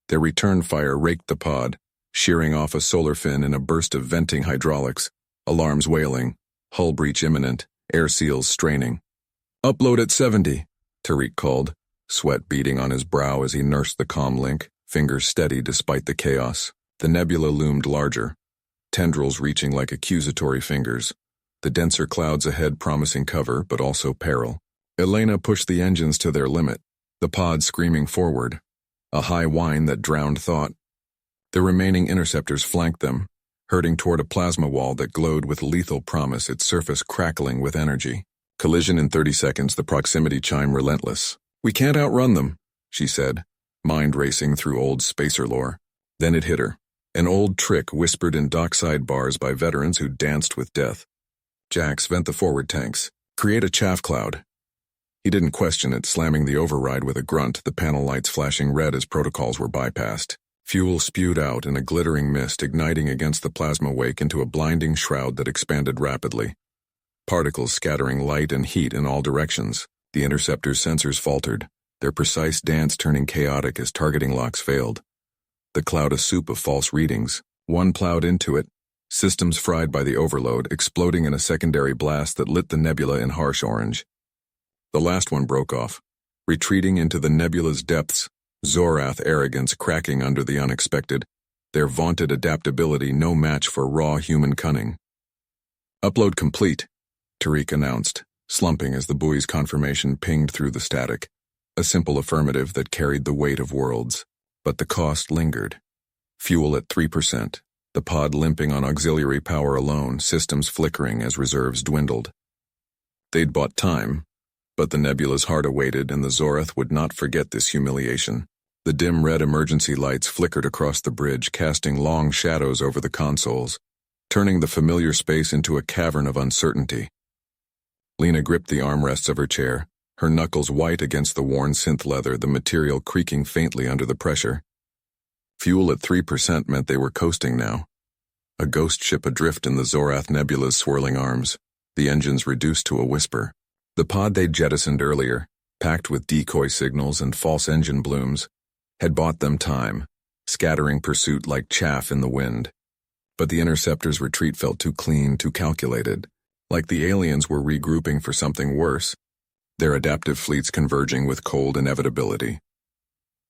Their return fire raked the pod, shearing off a solar fin in a burst of venting hydraulics, alarms wailing, hull breach imminent, air seals straining. "Upload at 70, Tariq called, sweat beading on his brow as he nursed the comm link, fingers steady despite the chaos. The nebula loomed larger, tendrils reaching like accusatory fingers, the denser clouds ahead promising cover but also peril. Elena pushed the engines to their limit, the pod screaming forward, a high whine that drowned thought. The remaining interceptors flanked them, herding toward a plasma wall that glowed with lethal promise, its surface crackling with energy. Collision in 30 seconds, the proximity chime relentless. "We can't outrun them," she said, mind racing through old spacer lore. Then it hit her, an old trick whispered in dockside bars by veterans who danced with death. "Jax, vent the forward tanks. Create a chaff cloud." He didn't question it, slamming the override with a grunt, the panel lights flashing red as protocols were bypassed. Fuel spewed out in a glittering mist, igniting against the plasma wake into a blinding shroud that expanded rapidly. Particles scattering light and heat in all directions. The interceptor's sensors faltered, their precise dance turning chaotic as targeting locks failed. The cloud a soup of false readings. One plowed into it, systems fried by the overload, exploding in a secondary blast that lit the nebula in harsh orange. The last one broke off, retreating into the nebula's depths, Zorath arrogance cracking under the unexpected, their vaunted adaptability no match for raw human cunning. "Upload complete," Tariq announced, slumping as the buoy's confirmation pinged through the static, a simple affirmative that carried the weight of worlds. But the cost lingered. Fuel at 3%, the pod limping on auxiliary power alone, systems flickering as reserves dwindled. They'd bought time, but the nebula's heart awaited, and the Zorath would not forget this humiliation. The dim red emergency lights flickered across the bridge, casting long shadows over the consoles, turning the familiar space into a cavern of uncertainty. Lena gripped the armrests of her chair, her knuckles white against the worn synth leather, the material creaking faintly under the pressure. Fuel at 3% meant they were coasting now. A ghost ship adrift in the Zorath Nebula's swirling arms, the engines reduced to a whisper. The pod they'd jettisoned earlier, packed with decoy signals and false engine blooms, had bought them time, scattering pursuit like chaff in the wind. But the interceptor's retreat felt too clean, too calculated, like the aliens were regrouping for something worse, their adaptive fleets converging with cold inevitability.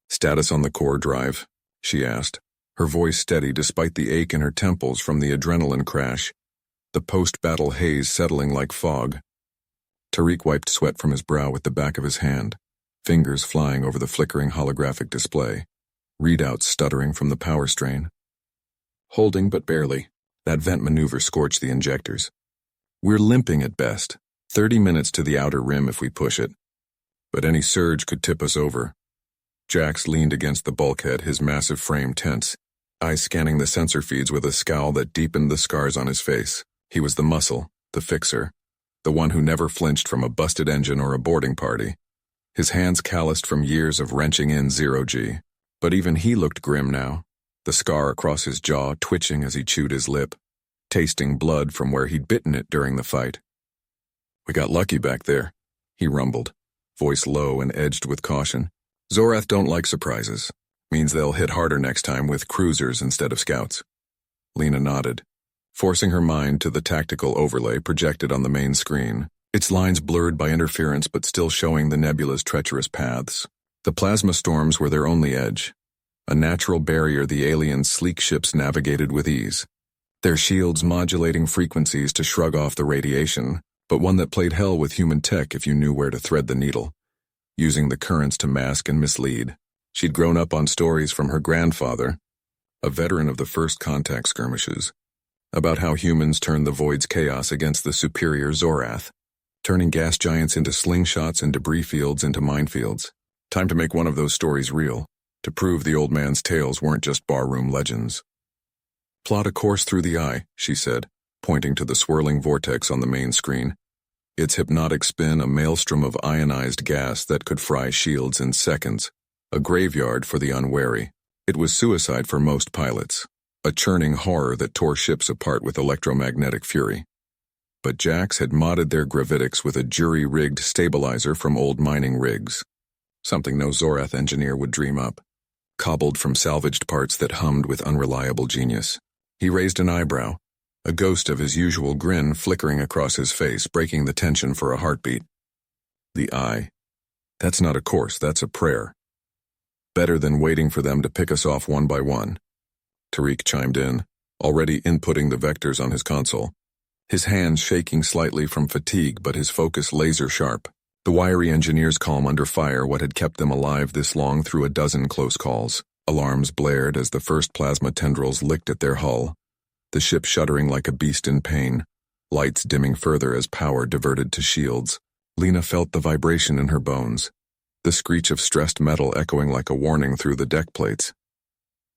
"Status on the core drive?" she asked, her voice steady despite the ache in her temples from the adrenaline crash, the post-battle haze settling like fog. Tariq wiped sweat from his brow with the back of his hand, fingers flying over the flickering holographic display, readouts stuttering from the power strain. "Holding but barely. That vent maneuver scorched the injectors. We're limping at best, 30 minutes to the outer rim if we push it. But any surge could tip us over." Jax leaned against the bulkhead, his massive frame tense, eyes scanning the sensor feeds with a scowl that deepened the scars on his face. He was the muscle, the fixer, the one who never flinched from a busted engine or a boarding party, his hands calloused from years of wrenching in zero-G. But even he looked grim now, the scar across his jaw twitching as he chewed his lip, tasting blood from where he'd bitten it during the fight. "We got lucky back there," he rumbled, voice low and edged with caution. "Zorath don't like surprises. Means they'll hit harder next time with cruisers instead of scouts." Lena nodded, forcing her mind to the tactical overlay projected on the main screen, its lines blurred by interference but still showing the nebula's treacherous paths. The plasma storms were their only edge, a natural barrier the aliens' sleek ships navigated with ease, their shields modulating frequencies to shrug off the radiation, but one that played hell with human tech if you knew where to thread the needle, using the currents to mask and mislead. She'd grown up on stories from her grandfather, a veteran of the first contact skirmishes, about how humans turned the Void's chaos against the superior Zorath. turning gas giants into slingshots and debris fields into minefields. Time to make one of those stories real, to prove the old man's tales weren't just barroom legends. Plot a course through the eye, she said, pointing to the swirling vortex on the main screen. Its hypnotic spin a maelstrom of ionized gas that could fry shields in seconds, a graveyard for the unwary. It was suicide for most pilots, a churning horror that tore ships apart with electromagnetic fury. But Jax had modded their gravitics with a jury-rigged stabilizer from old mining rigs, something no Zorath engineer would dream up, cobbled from salvaged parts that hummed with unreliable genius. He raised an eyebrow, a ghost of his usual grin flickering across his face, breaking the tension for a heartbeat. The eye. That's not a course, that's a prayer. Better than waiting for them to pick us off one by one. Tariq chimed in, already inputting the vectors on his console. His hands shaking slightly from fatigue, but his focus laser-sharp. The wiry engineers calm under fire what had kept them alive this long through a dozen close calls. Alarms blared as the first plasma tendrils licked at their hull, the ship shuddering like a beast in pain, lights dimming further as power diverted to shields. Lena felt the vibration in her bones, the screech of stressed metal echoing like a warning through the deck plates.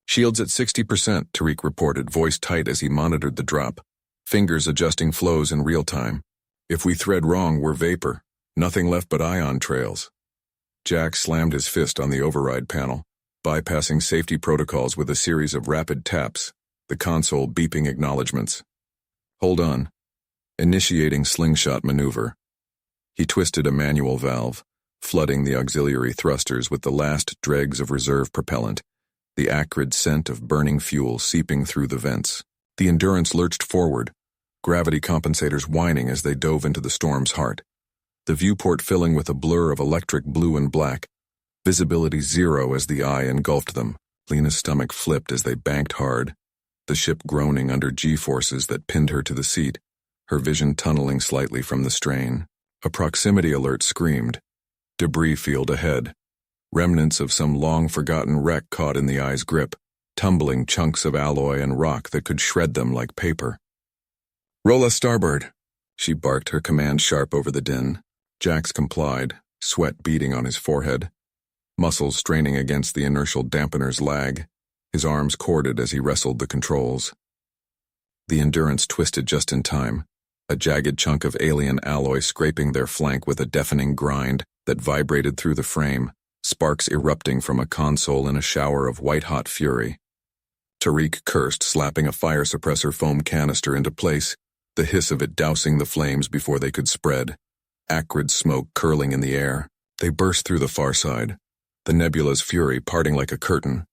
Shields at 60%, Tariq reported, voice tight as he monitored the drop, fingers adjusting flows in real time. If we thread wrong, we're vapor. Nothing left but ion trails. Jack slammed his fist on the override panel, bypassing safety protocols with a series of rapid taps, the console beeping acknowledgments. Hold on. Initiating slingshot maneuver. He twisted a manual valve, flooding the auxiliary thrusters with the last dregs of reserve propellant, the acrid scent of burning fuel seeping through the vents. The Endurance lurched forward, gravity compensators whining as they dove into the storm's heart. The viewport filling with a blur of electric blue and black, visibility zero as the eye engulfed them. Lena's stomach flipped as they banked hard, the ship groaning under G-forces that pinned her to the seat, her vision tunneling slightly from the strain. A proximity alert screamed. Debris field ahead. Remnants of some long-forgotten wreck caught in the eye's grip, tumbling chunks of alloy and rock that could shred them like paper. "Roll us starboard," she barked, her command sharp over the din. Jax complied, sweat beading on his forehead, muscles straining against the inertial dampener's lag, his arms corded as he wrestled the controls. The Endurance twisted just in time, a jagged chunk of alien alloy scraping their flank with a deafening grind that vibrated through the frame, sparks erupting from a console in a shower of white-hot fury. Tariq cursed, slapping a fire suppressor foam canister into place, the hiss of it dousing the flames before they could spread. Acrid smoke curling in the air. They burst through the far side, the nebula's fury parting like a curtain,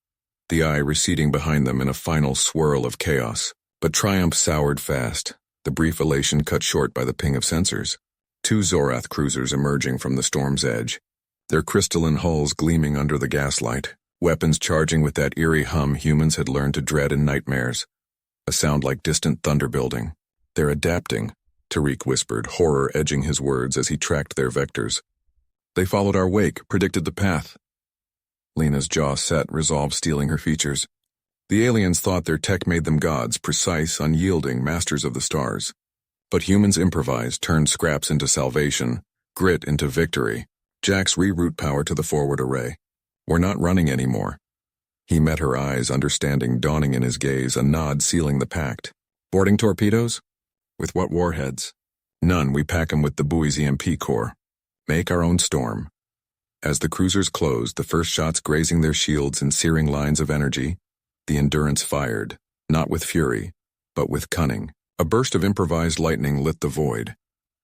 the eye receding behind them in a final swirl of chaos. But triumph soured fast, the brief elation cut short by the ping of sensors. Two Zorath cruisers emerging from the storm's edge, their crystalline hulls gleaming under the gaslight, weapons charging with that eerie hum humans had learned to dread in nightmares, a sound like distant thunder building. "They're adapting," Tariq whispered, horror edging his words as he tracked their vectors. "They followed our wake, predicted the path." Lena's jaw set, resolve stealing her features. The aliens thought their tech made them gods, precise, unyielding, masters of the stars. But humans improvised, turned scraps into salvation, grit into victory. Jax reroute power to the forward array. "We're not running anymore." He met her eyes, understanding dawning in his gaze, a nod sealing the pact. "Boarding torpedoes?" "With what warheads?" "None, we pack 'em with the buoy's EMP core. Make our own storm." As the cruisers closed, the first shots grazing their shields in searing lines of energy, the Endurance fired, not with fury, but with cunning. A burst of improvised lightning lit the void,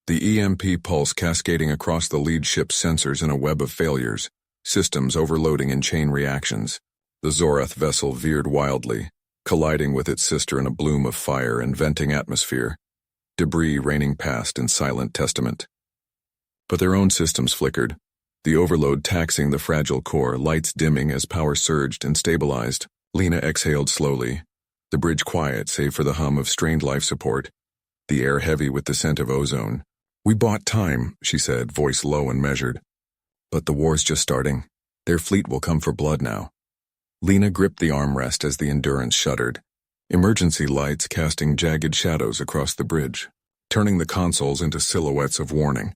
the EMP pulse cascading across the lead ship's sensors in a web of failures, systems overloading in chain reactions. The Zorath vessel veered wildly, colliding with its sister in a bloom of fire and venting atmosphere, debris raining past in silent testament. But their own systems flickered, the overload taxing the fragile core, lights dimming as power surged and stabilized. Lena exhaled slowly, the bridge quiet save for the hum of strained life support, the air heavy with the scent of ozone. "We bought time," she said, voice low and measured. "But the war's just starting. Their fleet will come for blood now." Lena gripped the armrest as the Endurance shuddered, emergency lights casting jagged shadows across the bridge, turning the consoles into silhouettes of warning.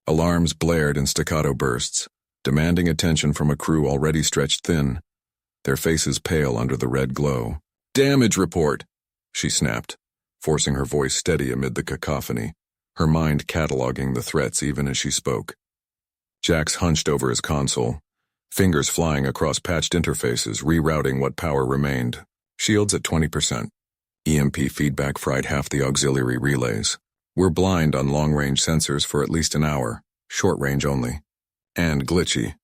Alarms blared in staccato bursts, demanding attention from a crew already stretched thin, their faces pale under the red glow. "Damage report!" she snapped, forcing her voice steady amid the cacophony, her mind cataloging the threats even as she spoke. Jax hunched over his console, fingers flying across patched interfaces, rerouting what power remained. Shields at 20%. EMP feedback fried half the auxiliary relays. We're blind on long-range sensors for at least an hour, short-range only. And glitchy.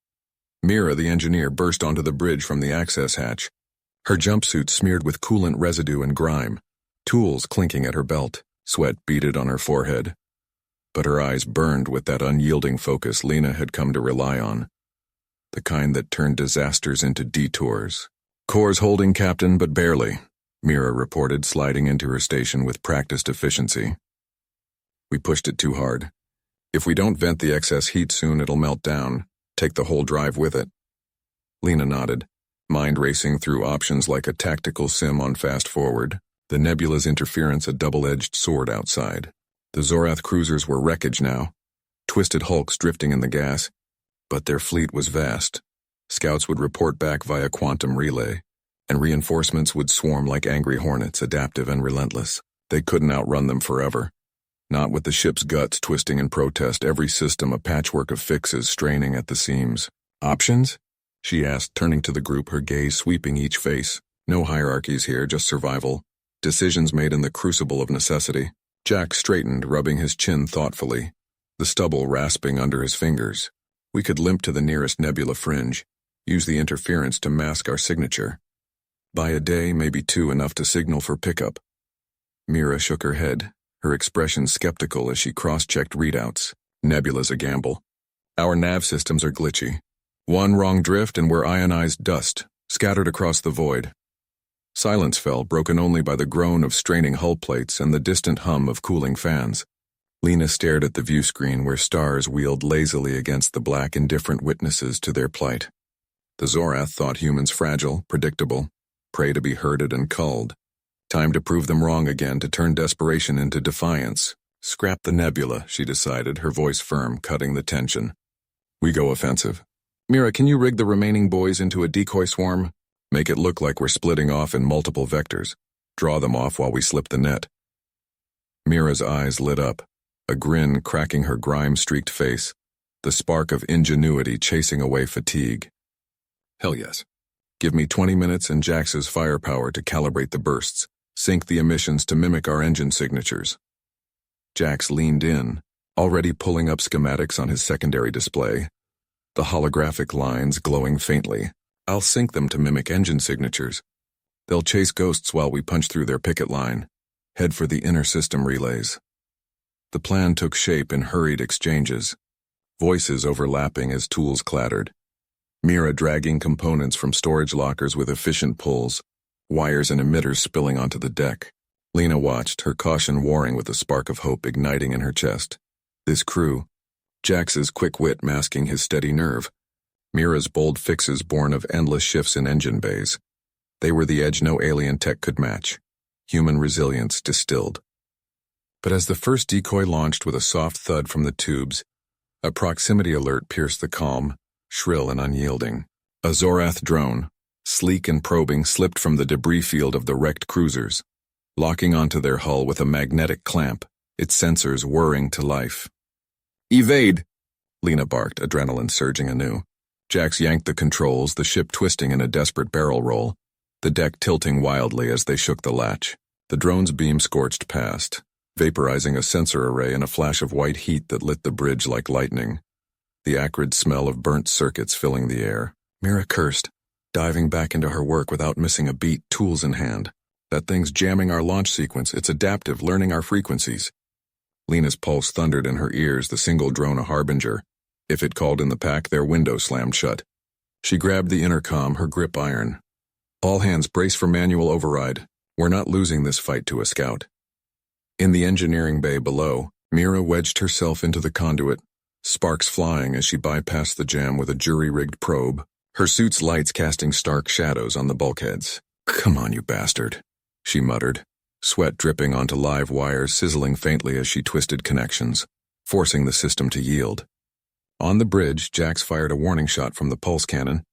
Mira, the engineer, burst onto the bridge from the access hatch, her jumpsuit smeared with coolant residue and grime, tools clinking at her belt, sweat beaded on her forehead. But her eyes burned with that unyielding focus Lena had come to rely on. The kind that turned disasters into detours. "Core's holding, Captain, but barely," Mira reported, sliding into her station with practiced efficiency. "We pushed it too hard. If we don't vent the excess heat soon, it'll melt down, take the whole drive with it." Lena nodded, mind racing through options like a tactical sim on fast forward, the nebula's interference a double-edged sword outside. The Zorath cruisers were wreckage now, twisted hulks drifting in the gas, but their fleet was vast. Scouts would report back via quantum relay, and reinforcements would swarm like angry hornets, adaptive and relentless. They couldn't outrun them forever. Not with the ship's guts twisting in protest, every system a patchwork of fixes straining at the seams. "Options?" she asked, turning to the group, her gaze sweeping each face. No hierarchies here, just survival. Decisions made in the crucible of necessity. Jack straightened, rubbing his chin thoughtfully, the stubble rasping under his fingers. "We could limp to the nearest nebula fringe, use the interference to mask our signature. By a day, maybe two, enough to signal for pickup." Mira shook her head, her expression skeptical as she cross-checked readouts. "Nebula's a gamble. Our nav systems are glitchy. One wrong drift and we're ionized dust, scattered across the void." Silence fell, broken only by the groan of straining hull plates and the distant hum of cooling fans. Lena stared at the view screen where stars wheeled lazily against the black, indifferent witnesses to their plight. The Zorath thought humans fragile, predictable, prey to be herded and culled. Time to prove them wrong again, to turn desperation into defiance. "Scrap the nebula," she decided, her voice firm, cutting the tension. "We go offensive. Mira, can you rig the remaining boys into a decoy swarm? Make it look like we're splitting off in multiple vectors. Draw them off while we slip the net." Mira's eyes lit up, a grin cracking her grime-streaked face, the spark of ingenuity chasing away fatigue. "Hell yes. Give me 20 minutes and Jax's firepower to calibrate the bursts, sync the emissions to mimic our engine signatures." Jax leaned in, already pulling up schematics on his secondary display, the holographic lines glowing faintly. "I'll sync them to mimic engine signatures. They'll chase ghosts while we punch through their picket line, head for the inner system relays." The plan took shape in hurried exchanges, voices overlapping as tools clattered. Mira dragging components from storage lockers with efficient pulls, wires and emitters spilling onto the deck. Lena watched, her caution warring with a spark of hope igniting in her chest. This crew, Jax's quick wit masking his steady nerve, Mira's bold fixes born of endless shifts in engine bays. They were the edge no alien tech could match, human resilience distilled. But as the first decoy launched with a soft thud from the tubes, a proximity alert pierced the calm, shrill and unyielding. A Zorath drone, sleek and probing, slipped from the debris field of the wrecked cruisers, locking onto their hull with a magnetic clamp, its sensors whirring to life. "Evade!" Lena barked, adrenaline surging anew. Jax yanked the controls, the ship twisting in a desperate barrel roll, the deck tilting wildly as they shook the latch. The drone's beam scorched past, vaporizing a sensor array in a flash of white heat that lit the bridge like lightning, the acrid smell of burnt circuits filling the air. Mira cursed, diving back into her work without missing a beat, tools in hand. "That thing's jamming our launch sequence. It's adaptive, learning our frequencies." Lena's pulse thundered in her ears, the single drone a harbinger. If it called in the pack, their window slammed shut. She grabbed the intercom, her grip iron. "All hands brace for manual override. We're not losing this fight to a scout." In the engineering bay below, Mira wedged herself into the conduit, sparks flying as she bypassed the jam with a jury-rigged probe, her suit's lights casting stark shadows on the bulkheads. "Come on, you bastard," she muttered, sweat dripping onto live wires sizzling faintly as she twisted connections, forcing the system to yield. On the bridge, Jax fired a warning shot from the pulse cannon,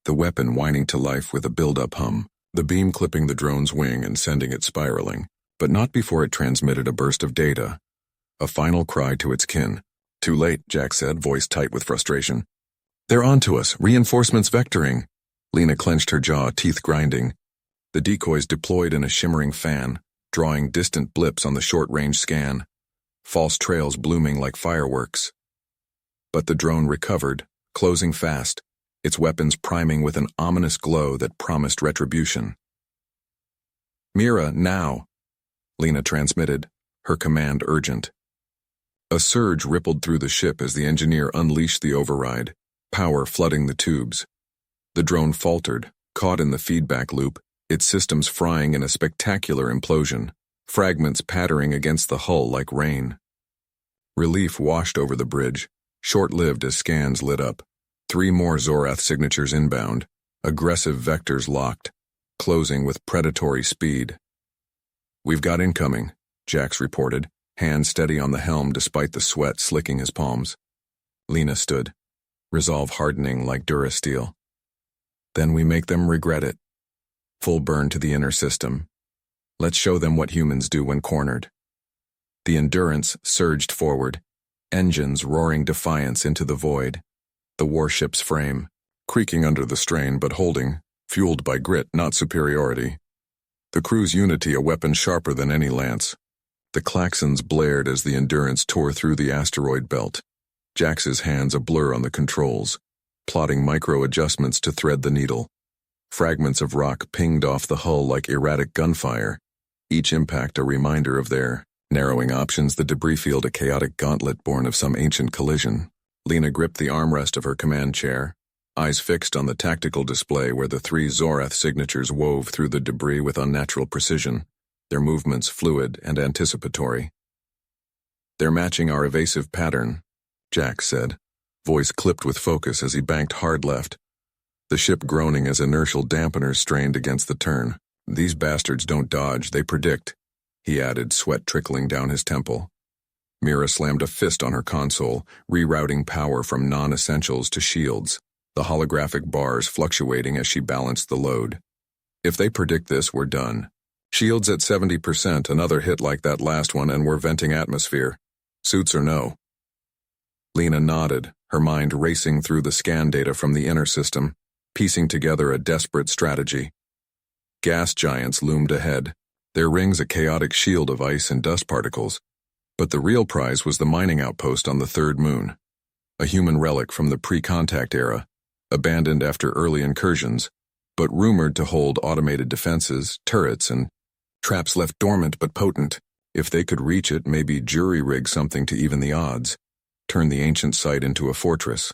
the weapon whining to life with a build-up hum, the beam clipping the drone's wing and sending it spiraling, but not before it transmitted a burst of data. A final cry to its kin. "Too late," Jax said, voice tight with frustration. "They're onto us. Reinforcements vectoring." Lena clenched her jaw, teeth grinding. The decoys deployed in a shimmering fan, drawing distant blips on the short-range scan, false trails blooming like fireworks. But the drone recovered, closing fast, its weapons priming with an ominous glow that promised retribution. "Mira, now," Lena transmitted, her command urgent. A surge rippled through the ship as the engineer unleashed the override, power flooding the tubes. The drone faltered, caught in the feedback loop, its systems frying in a spectacular implosion, fragments pattering against the hull like rain. Relief washed over the bridge, short-lived as scans lit up. 3 more Zorath signatures inbound, aggressive vectors locked, closing with predatory speed. "We've got incoming," Jax reported, hand steady on the helm despite the sweat slicking his palms. Lena stood, resolve hardening like Durasteel. "Then we make them regret it. Full burn to the inner system. Let's show them what humans do when cornered." The Endurance surged forward, engines roaring defiance into the void. The warship's frame, creaking under the strain but holding, fueled by grit, not superiority. The crew's unity a weapon sharper than any lance. The klaxons blared as the Endurance tore through the asteroid belt. Jax's hands a blur on the controls, plotting micro-adjustments to thread the needle. Fragments of rock pinged off the hull like erratic gunfire, each impact a reminder of their narrowing options, the debris field a chaotic gauntlet born of some ancient collision. Lena gripped the armrest of her command chair, eyes fixed on the tactical display where the 3 Zorath signatures wove through the debris with unnatural precision, their movements fluid and anticipatory. "They're matching our evasive pattern," Jax said, voice clipped with focus as he banked hard left, the ship groaning as inertial dampeners strained against the turn. "These bastards don't dodge, they predict," he added, sweat trickling down his temple. Mira slammed a fist on her console, rerouting power from non-essentials to shields, the holographic bars fluctuating as she balanced the load. "If they predict this, we're done. Shields at 70%, another hit like that last one and we're venting atmosphere. Suits or no." Lena nodded, her mind racing through the scan data from the inner system, piecing together a desperate strategy. Gas giants loomed ahead, their rings a chaotic shield of ice and dust particles. But the real prize was the mining outpost on the 3rd moon. A human relic from the pre-contact era, abandoned after early incursions, but rumored to hold automated defenses, turrets, and traps left dormant but potent. If they could reach it, maybe jury-rig something to even the odds, turn the ancient site into a fortress.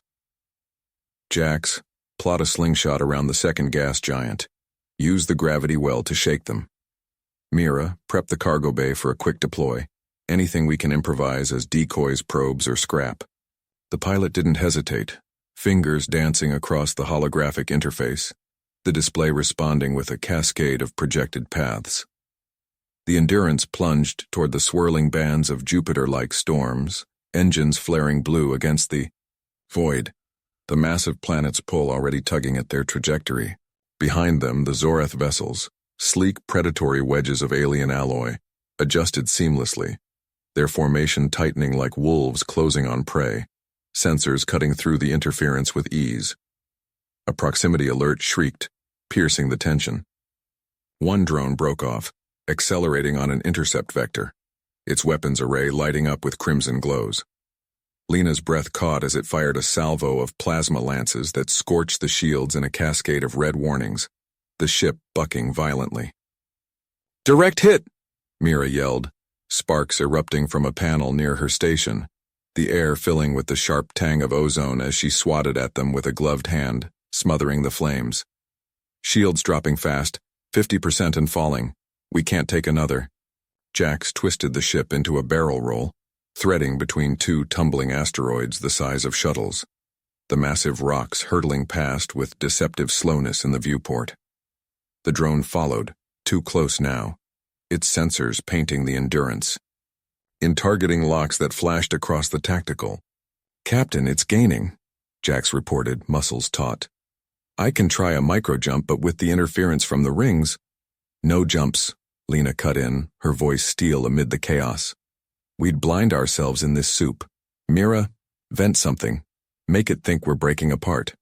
"Jax, plot a slingshot around the 2nd gas giant. Use the gravity well to shake them. Mira, prep the cargo bay for a quick deploy. Anything we can improvise as decoys, probes, or scrap." The pilot didn't hesitate, fingers dancing across the holographic interface, the display responding with a cascade of projected paths. The Endurance plunged toward the swirling bands of Jupiter-like storms, engines flaring blue against the void, the massive planet's pull already tugging at their trajectory. Behind them, the Zorath vessels, sleek predatory wedges of alien alloy, adjusted seamlessly, their formation tightening like wolves closing on prey, sensors cutting through the interference with ease. A proximity alert shrieked, piercing the tension. One drone broke off, accelerating on an intercept vector, its weapons array lighting up with crimson glows. Lena's breath caught as it fired a salvo of plasma lances that scorched the shields in a cascade of red warnings, the ship bucking violently. "Direct hit!" Mira yelled, sparks erupting from a panel near her station, the air filling with the sharp tang of ozone as she swatted at them with a gloved hand, smothering the flames. "Shields dropping fast, 50% and falling. We can't take another." Jax twisted the ship into a barrel roll, threading between 2 tumbling asteroids the size of shuttles, the massive rocks hurtling past with deceptive slowness in the viewport. The drone followed, too close now, its sensors painting the Endurance. In targeting locks that flashed across the tactical, "Captain, it's gaining," Jax reported, muscles taut. "I can try a micro-jump, but with the interference from the rings—" "No jumps," Lena cut in, her voice steel amid the chaos. "We'd blind ourselves in this soup. Mira, vent something. Make it think we're breaking apart."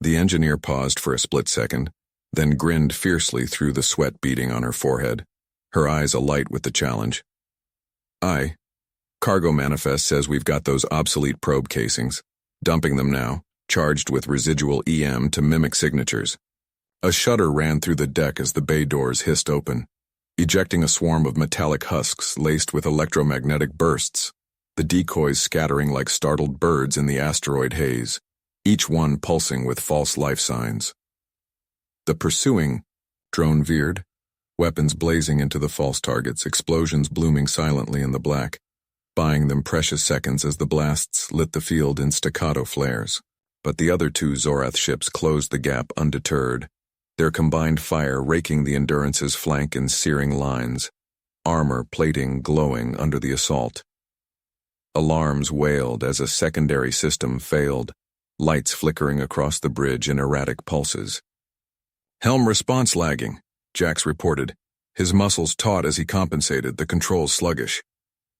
The engineer paused for a split second, then grinned fiercely through the sweat beading on her forehead, her eyes alight with the challenge. Cargo manifest says we've got those obsolete probe casings. Dumping them now, charged with residual EM to mimic signatures." A shudder ran through the deck as the bay doors hissed open, ejecting a swarm of metallic husks laced with electromagnetic bursts, the decoys scattering like startled birds in the asteroid haze, each one pulsing with false life signs. The pursuing drone veered, weapons blazing into the false targets, explosions blooming silently in the black, buying them precious seconds as the blasts lit the field in staccato flares. But the other two Zorath ships closed the gap undeterred, their combined fire raking the Endurance's flank in searing lines, armor plating glowing under the assault. Alarms wailed as a secondary system failed, lights flickering across the bridge in erratic pulses. "Helm response lagging," Jax reported, his muscles taut as he compensated, the controls sluggish.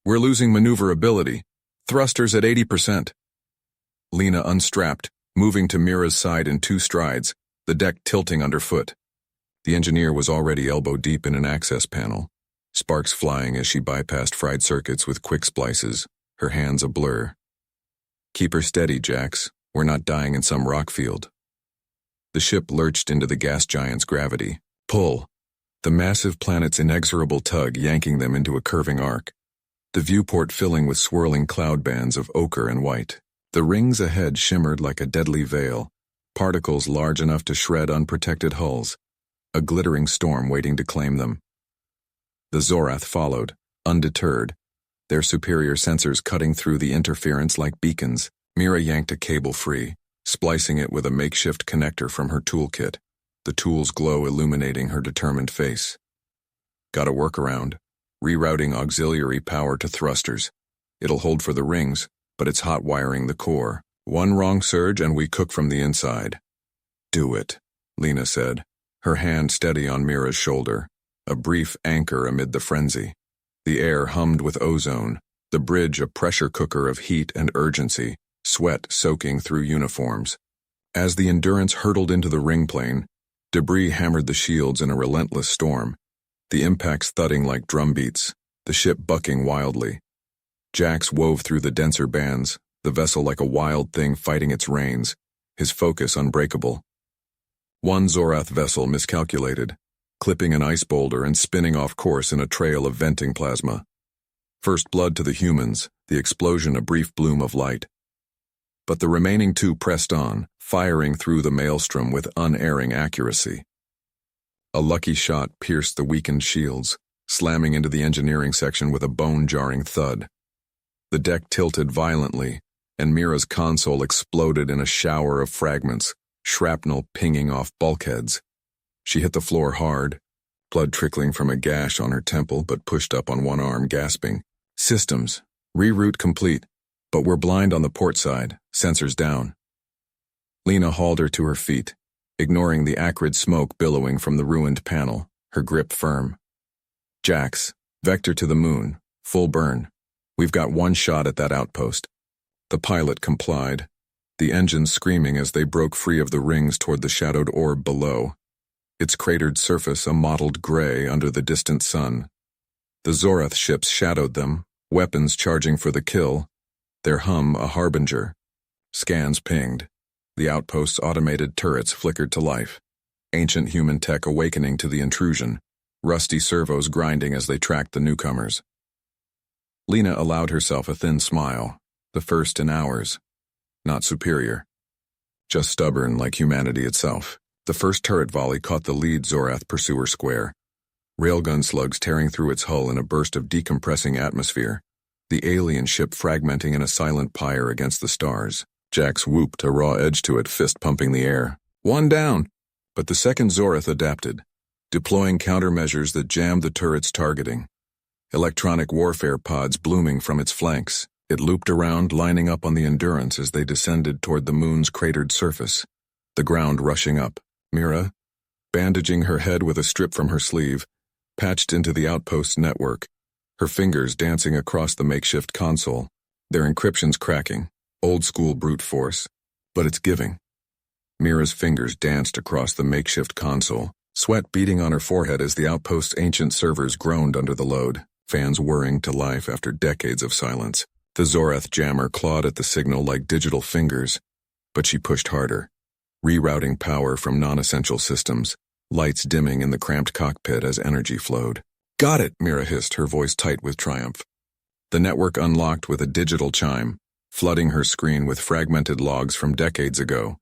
"We're losing maneuverability. Thrusters at 80%. Lena unstrapped, moving to Mira's side in 2 strides, the deck tilting underfoot. The engineer was already elbow-deep in an access panel, sparks flying as she bypassed fried circuits with quick splices, her hands a blur. "Keep her steady, Jax. We're not dying in some rock field." The ship lurched into the gas giant's gravity. Pull. The massive planet's inexorable tug yanking them into a curving arc, the viewport filling with swirling cloud bands of ochre and white. The rings ahead shimmered like a deadly veil, particles large enough to shred unprotected hulls, a glittering storm waiting to claim them. The Zorath followed, undeterred, their superior sensors cutting through the interference like beacons. Mira yanked a cable free, splicing it with a makeshift connector from her toolkit, the tool's glow illuminating her determined face. "Got a workaround. Rerouting auxiliary power to thrusters. It'll hold for the rings, but it's hot wiring the core. One wrong surge and we cook from the inside." "Do it," Lena said, her hand steady on Mira's shoulder, a brief anchor amid the frenzy. The air hummed with ozone, the bridge a pressure cooker of heat and urgency, sweat soaking through uniforms. As the Endurance hurtled into the ring plane, debris hammered the shields in a relentless storm, the impacts thudding like drumbeats, the ship bucking wildly. Jax wove through the denser bands, the vessel like a wild thing fighting its reins, his focus unbreakable. One Zorath vessel miscalculated, clipping an ice boulder and spinning off course in a trail of venting plasma. First blood to the humans, the explosion a brief bloom of light. But the remaining 2 pressed on, firing through the maelstrom with unerring accuracy. A lucky shot pierced the weakened shields, slamming into the engineering section with a bone-jarring thud. The deck tilted violently, and Mira's console exploded in a shower of fragments, shrapnel pinging off bulkheads. She hit the floor hard, blood trickling from a gash on her temple but pushed up on one arm, gasping. "Systems, reroute complete, but we're blind on the port side, sensors down." Lena hauled her to her feet, ignoring the acrid smoke billowing from the ruined panel, her grip firm. "Jax, vector to the moon, full burn. We've got one shot at that outpost." The pilot complied, the engines screaming as they broke free of the rings toward the shadowed orb below, its cratered surface a mottled gray under the distant sun. The Zorath ships shadowed them, weapons charging for the kill, their hum a harbinger. Scans pinged. The outpost's automated turrets flickered to life, ancient human tech awakening to the intrusion, rusty servos grinding as they tracked the newcomers. Lena allowed herself a thin smile, the first in hours. Not superior. Just stubborn like humanity itself. The first turret volley caught the lead Zorath pursuer square, railgun slugs tearing through its hull in a burst of decompressing atmosphere, the alien ship fragmenting in a silent pyre against the stars. Jax whooped, a raw edge to it, fist pumping the air. "One down!" But the second Zorath adapted, deploying countermeasures that jammed the turret's targeting. Electronic warfare pods blooming from its flanks, It looped around, lining up on the Endurance as they descended toward the moon's cratered surface, the ground rushing up. Mira, bandaging her head with a strip from her sleeve, patched into the outpost's network, her fingers dancing across the makeshift console, their encryptions cracking. Old-school brute force, but it's giving. Mira's fingers danced across the makeshift console, sweat beading on her forehead as the outpost's ancient servers groaned under the load, fans whirring to life after decades of silence. The Zorath jammer clawed at the signal like digital fingers, but she pushed harder, rerouting power from non-essential systems, lights dimming in the cramped cockpit as energy flowed. "Got it," Mira hissed, her voice tight with triumph. The network unlocked with a digital chime, flooding her screen with fragmented logs from decades ago.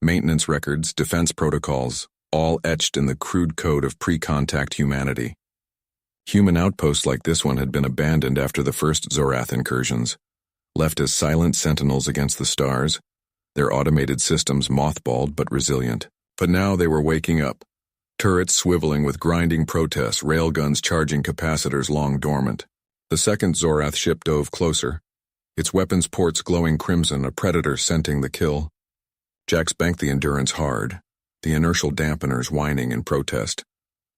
Maintenance records, defense protocols, all etched in the crude code of pre-contact humanity. Human outposts like this one had been abandoned after the first Zorath incursions, left as silent sentinels against the stars, their automated systems mothballed but resilient. But now they were waking up, turrets swiveling with grinding protests, railguns charging capacitors long dormant. The second Zorath ship dove closer, its weapons ports glowing crimson, a predator scenting the kill. Jax banked the Endurance hard, the inertial dampeners whining in protest,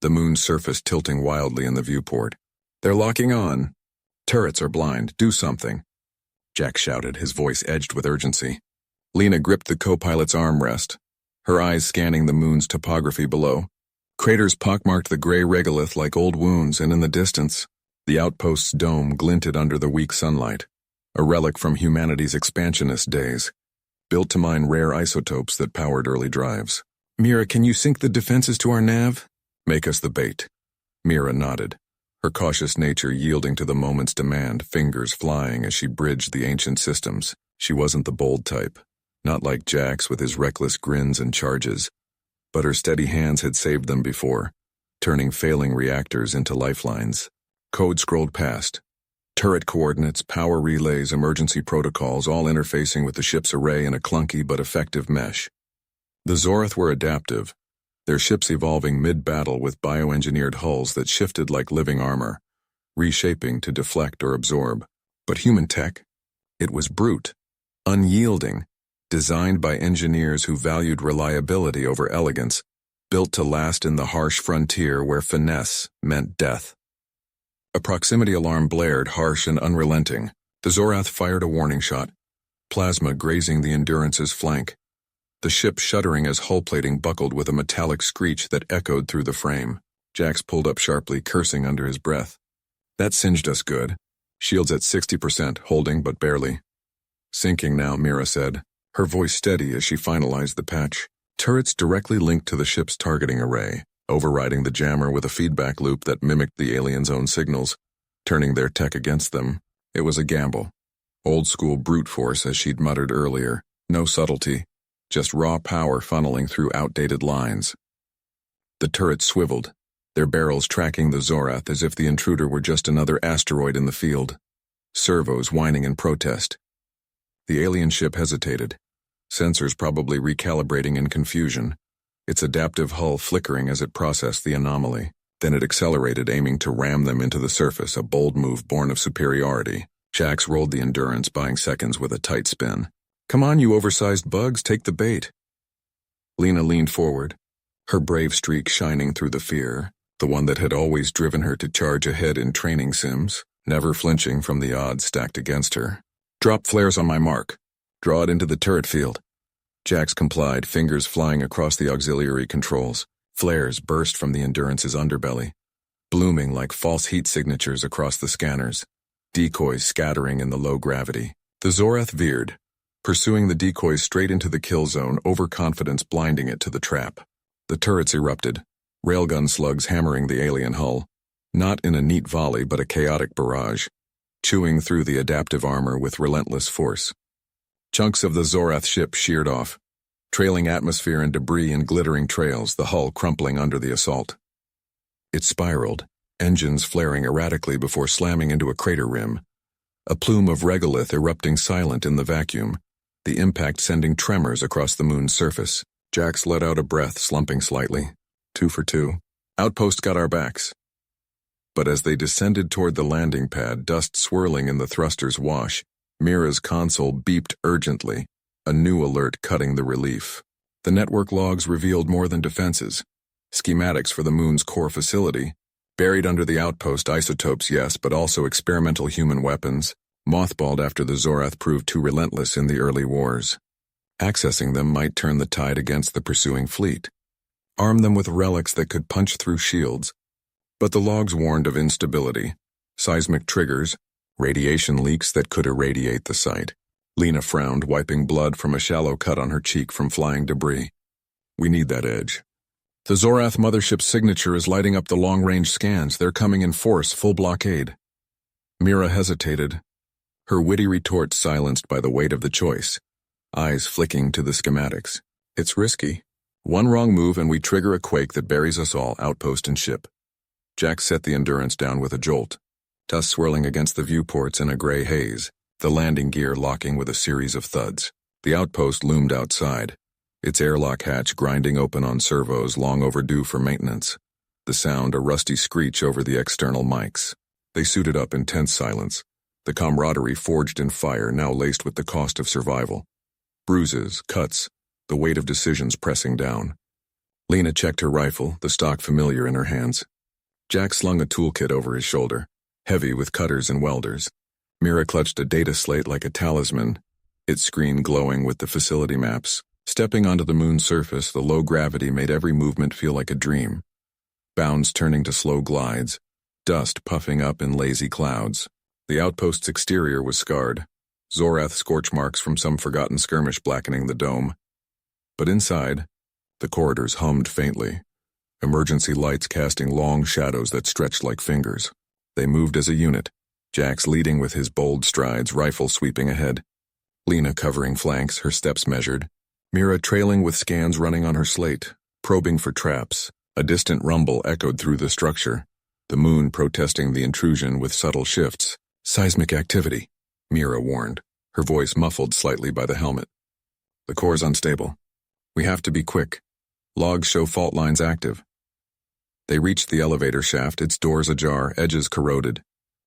the moon's surface tilting wildly in the viewport. "They're locking on. Turrets are blind. Do something," Jax shouted, his voice edged with urgency. Lena gripped the co-pilot's armrest, her eyes scanning the moon's topography below. Craters pockmarked the gray regolith like old wounds, and in the distance, the outpost's dome glinted under the weak sunlight, a relic from humanity's expansionist days, built to mine rare isotopes that powered early drives. "Mira, can you sync the defenses to our nav?" "Make us the bait." Mira nodded, her cautious nature yielding to the moment's demand, fingers flying as she bridged the ancient systems. She wasn't the bold type, not like Jax with his reckless grins and charges, but her steady hands had saved them before, turning failing reactors into lifelines. Code scrolled past. Turret coordinates, power relays, emergency protocols, all interfacing with the ship's array in a clunky but effective mesh. The Zorath were adaptive, their ships evolving mid-battle with bioengineered hulls that shifted like living armor, reshaping to deflect or absorb. But human tech? It was brute, unyielding, designed by engineers who valued reliability over elegance, built to last in the harsh frontier where finesse meant death. A proximity alarm blared, harsh and unrelenting. The Zorath fired a warning shot, plasma grazing the Endurance's flank, the ship shuddering as hull plating buckled with a metallic screech that echoed through the frame. Jax pulled up sharply, cursing under his breath. "That singed us good. Shields at 60%, holding but barely." "Sinking now," Mira said, her voice steady as she finalized the patch. Turrets directly linked to the ship's targeting array, overriding the jammer with a feedback loop that mimicked the aliens' own signals, turning their tech against them. It was a gamble. Old-school brute force, as she'd muttered earlier. No subtlety, just raw power funneling through outdated lines. The turrets swiveled, their barrels tracking the Zorath as if the intruder were just another asteroid in the field. Servos whining in protest. The alien ship hesitated, sensors probably recalibrating in confusion, its adaptive hull flickering as it processed the anomaly. Then it accelerated, aiming to ram them into the surface, a bold move born of superiority. Jax rolled the Endurance, buying seconds with a tight spin. "Come on, you oversized bugs, take the bait." Lena leaned forward, her brave streak shining through the fear, the one that had always driven her to charge ahead in training sims, never flinching from the odds stacked against her. "Drop flares on my mark. Draw it into the turret field." Jax complied, fingers flying across the auxiliary controls. Flares burst from the Endurance's underbelly, blooming like false heat signatures across the scanners, decoys scattering in the low gravity. The Zorath veered, pursuing the decoys straight into the kill zone, overconfidence blinding it to the trap. The turrets erupted, railgun slugs hammering the alien hull, not in a neat volley but a chaotic barrage, chewing through the adaptive armor with relentless force. Chunks of the Zorath ship sheared off, trailing atmosphere and debris in glittering trails, the hull crumpling under the assault. It spiraled, engines flaring erratically before slamming into a crater rim, a plume of regolith erupting silent in the vacuum, the impact sending tremors across the moon's surface. Jax let out a breath, slumping slightly. 2 for 2. Outpost got our backs. But as they descended toward the landing pad, dust swirling in the thruster's wash, Mira's console beeped urgently, a new alert cutting the relief. The network logs revealed more than defenses. Schematics for the moon's core facility. Buried under the outpost, isotopes, yes, but also experimental human weapons, mothballed after the Zorath proved too relentless in the early wars. Accessing them might turn the tide against the pursuing fleet. Arm them with relics that could punch through shields. But the logs warned of instability, seismic triggers, radiation leaks that could irradiate the site. Lena frowned, wiping blood from a shallow cut on her cheek from flying debris. We need that edge. The Zorath mothership's signature is lighting up the long-range scans. They're coming in force, full blockade. Mira hesitated, her witty retort silenced by the weight of the choice, eyes flicking to the schematics. It's risky. One wrong move and we trigger a quake that buries us all, outpost and ship. Jack set the Endurance down with a jolt, dust swirling against the viewports in a gray haze, the landing gear locking with a series of thuds. The outpost loomed outside, its airlock hatch grinding open on servos long overdue for maintenance. The sound a rusty screech over the external mics. They suited up in tense silence, the camaraderie forged in fire now laced with the cost of survival. Bruises, cuts, the weight of decisions pressing down. Lena checked her rifle, the stock familiar in her hands. Jack slung a toolkit over his shoulder, heavy with cutters and welders. Mira clutched a data slate like a talisman, its screen glowing with the facility maps. Stepping onto the moon's surface, the low gravity made every movement feel like a dream. Bounds turning to slow glides, dust puffing up in lazy clouds. The outpost's exterior was scarred, Zorath scorch marks from some forgotten skirmish blackening the dome. But inside, the corridors hummed faintly, emergency lights casting long shadows that stretched like fingers. They moved as a unit, Jax leading with his bold strides, rifle sweeping ahead. Lena covering flanks, her steps measured. Mira trailing with scans running on her slate, probing for traps. A distant rumble echoed through the structure, the moon protesting the intrusion with subtle shifts. Seismic activity, Mira warned, her voice muffled slightly by the helmet. The core's unstable. We have to be quick. Logs show fault lines active. They reached the elevator shaft, its doors ajar, edges corroded.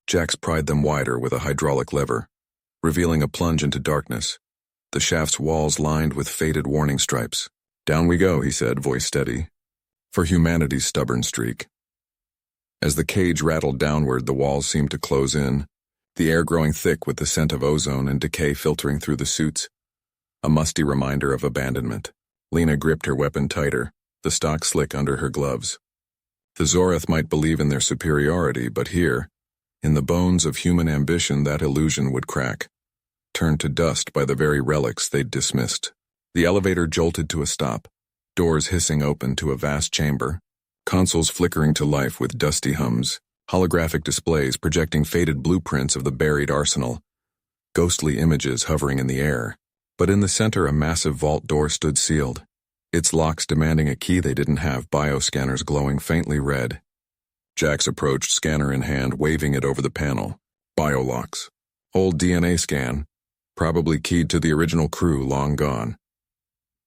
Jax pried them wider with a hydraulic lever, revealing a plunge into darkness. The shaft's walls lined with faded warning stripes. Down we go, he said, voice steady. For humanity's stubborn streak. As the cage rattled downward, the walls seemed to close in, the air growing thick with the scent of ozone and decay filtering through the suits. A musty reminder of abandonment. Lena gripped her weapon tighter, the stock slick under her gloves. The Zorath might believe in their superiority, but here, in the bones of human ambition, that illusion would crack, turned to dust by the very relics they'd dismissed. The elevator jolted to a stop, doors hissing open to a vast chamber, consoles flickering to life with dusty hums, holographic displays projecting faded blueprints of the buried arsenal, ghostly images hovering in the air. But in the center, a massive vault door stood sealed, its locks demanding a key they didn't have, bioscanners glowing faintly red. Jax approached, scanner in hand, waving it over the panel. Biolocks. Old DNA scan, probably keyed to the original crew long gone.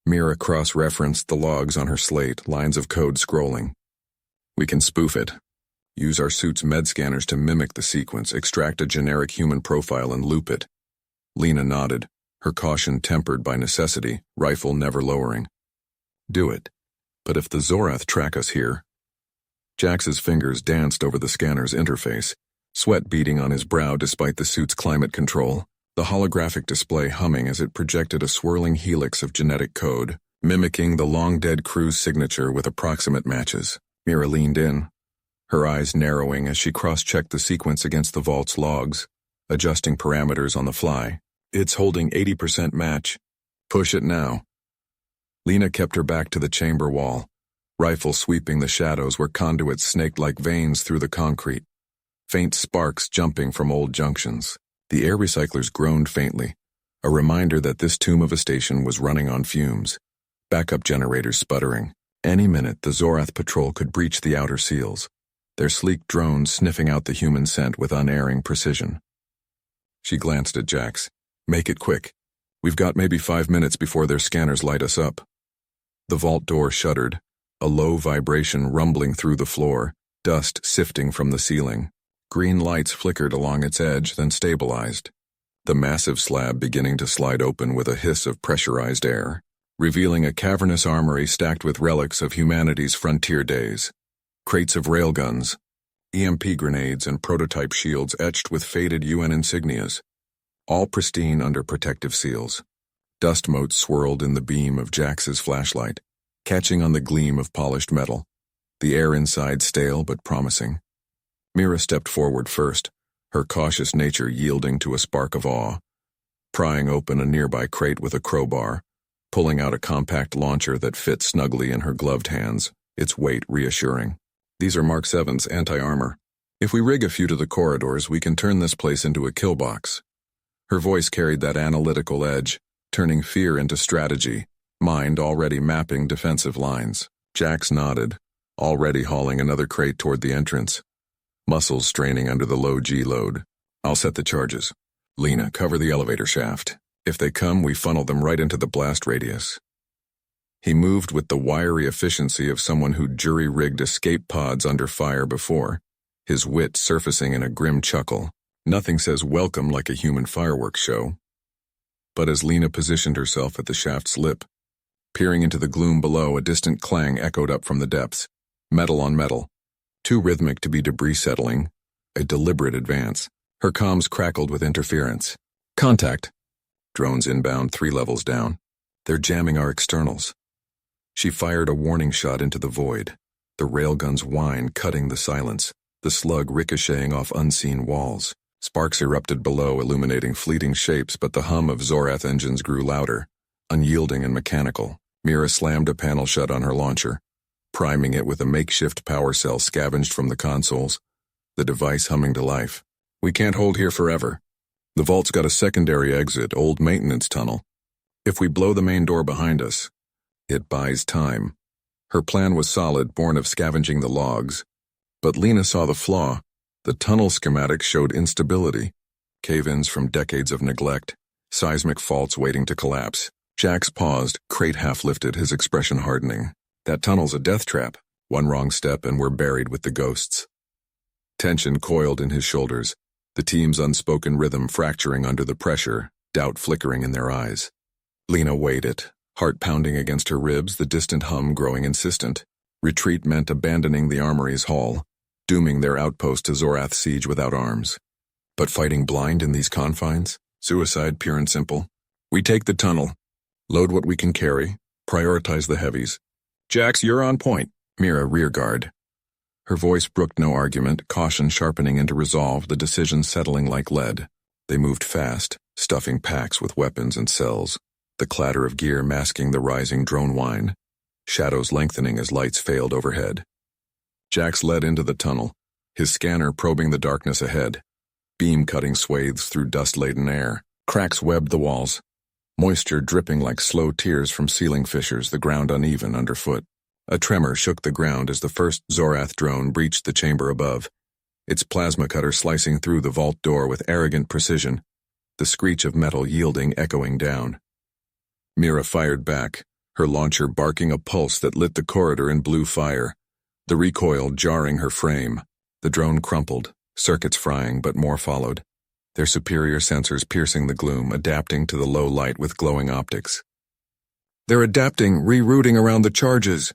Mira cross-referenced the logs on her slate, lines of code scrolling. We can spoof it. Use our suit's med scanners to mimic the sequence, extract a generic human profile and loop it. Lena nodded, her caution tempered by necessity, rifle never lowering. Do it. But if the Zorath track us here... Jax's fingers danced over the scanner's interface, sweat beading on his brow despite the suit's climate control, the holographic display humming as it projected a swirling helix of genetic code, mimicking the long-dead crew's signature with approximate matches. Mira leaned in, her eyes narrowing as she cross-checked the sequence against the vault's logs, adjusting parameters on the fly. It's holding 80% match. Push it now. Lena kept her back to the chamber wall, rifle sweeping the shadows where conduits snaked like veins through the concrete, faint sparks jumping from old junctions. The air recyclers groaned faintly, a reminder that this tomb of a station was running on fumes, backup generators sputtering. Any minute, the Zorath patrol could breach the outer seals, their sleek drones sniffing out the human scent with unerring precision. She glanced at Jax. Make it quick. We've got maybe 5 minutes before their scanners light us up. The vault door shuddered, a low vibration rumbling through the floor, dust sifting from the ceiling. Green lights flickered along its edge, then stabilized. the massive slab beginning to slide open with a hiss of pressurized air, revealing a cavernous armory stacked with relics of humanity's frontier days. Crates of railguns, EMP grenades, and prototype shields etched with faded UN insignias, all pristine under protective seals. Dust motes swirled in the beam of Jax's flashlight, catching on the gleam of polished metal, the air inside stale but promising. Mira stepped forward first, her cautious nature yielding to a spark of awe, prying open a nearby crate with a crowbar, pulling out a compact launcher that fit snugly in her gloved hands, its weight reassuring. These are Mark 7's anti-armor. If we rig a few to the corridors, we can turn this place into a kill box. Her voice carried that analytical edge, turning fear into strategy, mind already mapping defensive lines. Jax nodded, already hauling another crate toward the entrance, muscles straining under the low G load. I'll set the charges. Lena, cover the elevator shaft. If they come, we funnel them right into the blast radius. He moved with the wiry efficiency of someone who'd jury-rigged escape pods under fire before, his wit surfacing in a grim chuckle. Nothing says welcome like a human fireworks show. But as Lena positioned herself at the shaft's lip, peering into the gloom below, a distant clang echoed up from the depths, metal on metal, too rhythmic to be debris settling, a deliberate advance. Her comms crackled with interference. Contact. Drones inbound 3 levels down. They're jamming our externals. She fired a warning shot into the void, the railgun's whine cutting the silence, the slug ricocheting off unseen walls. Sparks erupted below, illuminating fleeting shapes, but the hum of Zorath engines grew louder, unyielding and mechanical. Mira slammed a panel shut on her launcher, priming it with a makeshift power cell scavenged from the consoles, the device humming to life. We can't hold here forever. The vault's got a secondary exit, old maintenance tunnel. If we blow the main door behind us, it buys time. Her plan was solid, born of scavenging the logs. But Lena saw the flaw. The tunnel schematics showed instability, cave-ins from decades of neglect, seismic faults waiting to collapse. Jax paused, crate half lifted, his expression hardening. That tunnel's a death trap. One wrong step and we're buried with the ghosts. Tension coiled in his shoulders, the team's unspoken rhythm fracturing under the pressure, doubt flickering in their eyes. Lena weighed it, heart pounding against her ribs, the distant hum growing insistent. Retreat meant abandoning the armory's hall, dooming their outpost to Zorath's siege without arms. But fighting blind in these confines? Suicide, pure and simple. We take the tunnel, load what we can carry, prioritize the heavies. Jax, you're on point. Mira, rear guard. Her voice brooked no argument, caution sharpening into resolve, the decision settling like lead. They moved fast, stuffing packs with weapons and cells, the clatter of gear masking the rising drone whine, shadows lengthening as lights failed overhead. Jax led into the tunnel, his scanner probing the darkness ahead, beam-cutting swathes through dust-laden air. Cracks webbed the walls, moisture dripping like slow tears from ceiling fissures, the ground uneven underfoot. A tremor shook the ground as the first Zorath drone breached the chamber above, its plasma cutter slicing through the vault door with arrogant precision, the screech of metal yielding echoing down. Mira fired back, her launcher barking a pulse that lit the corridor in blue fire, the recoil jarring her frame. The drone crumpled, circuits frying, but more followed, their superior sensors piercing the gloom, adapting to the low light with glowing optics. They're adapting, rerouting around the charges,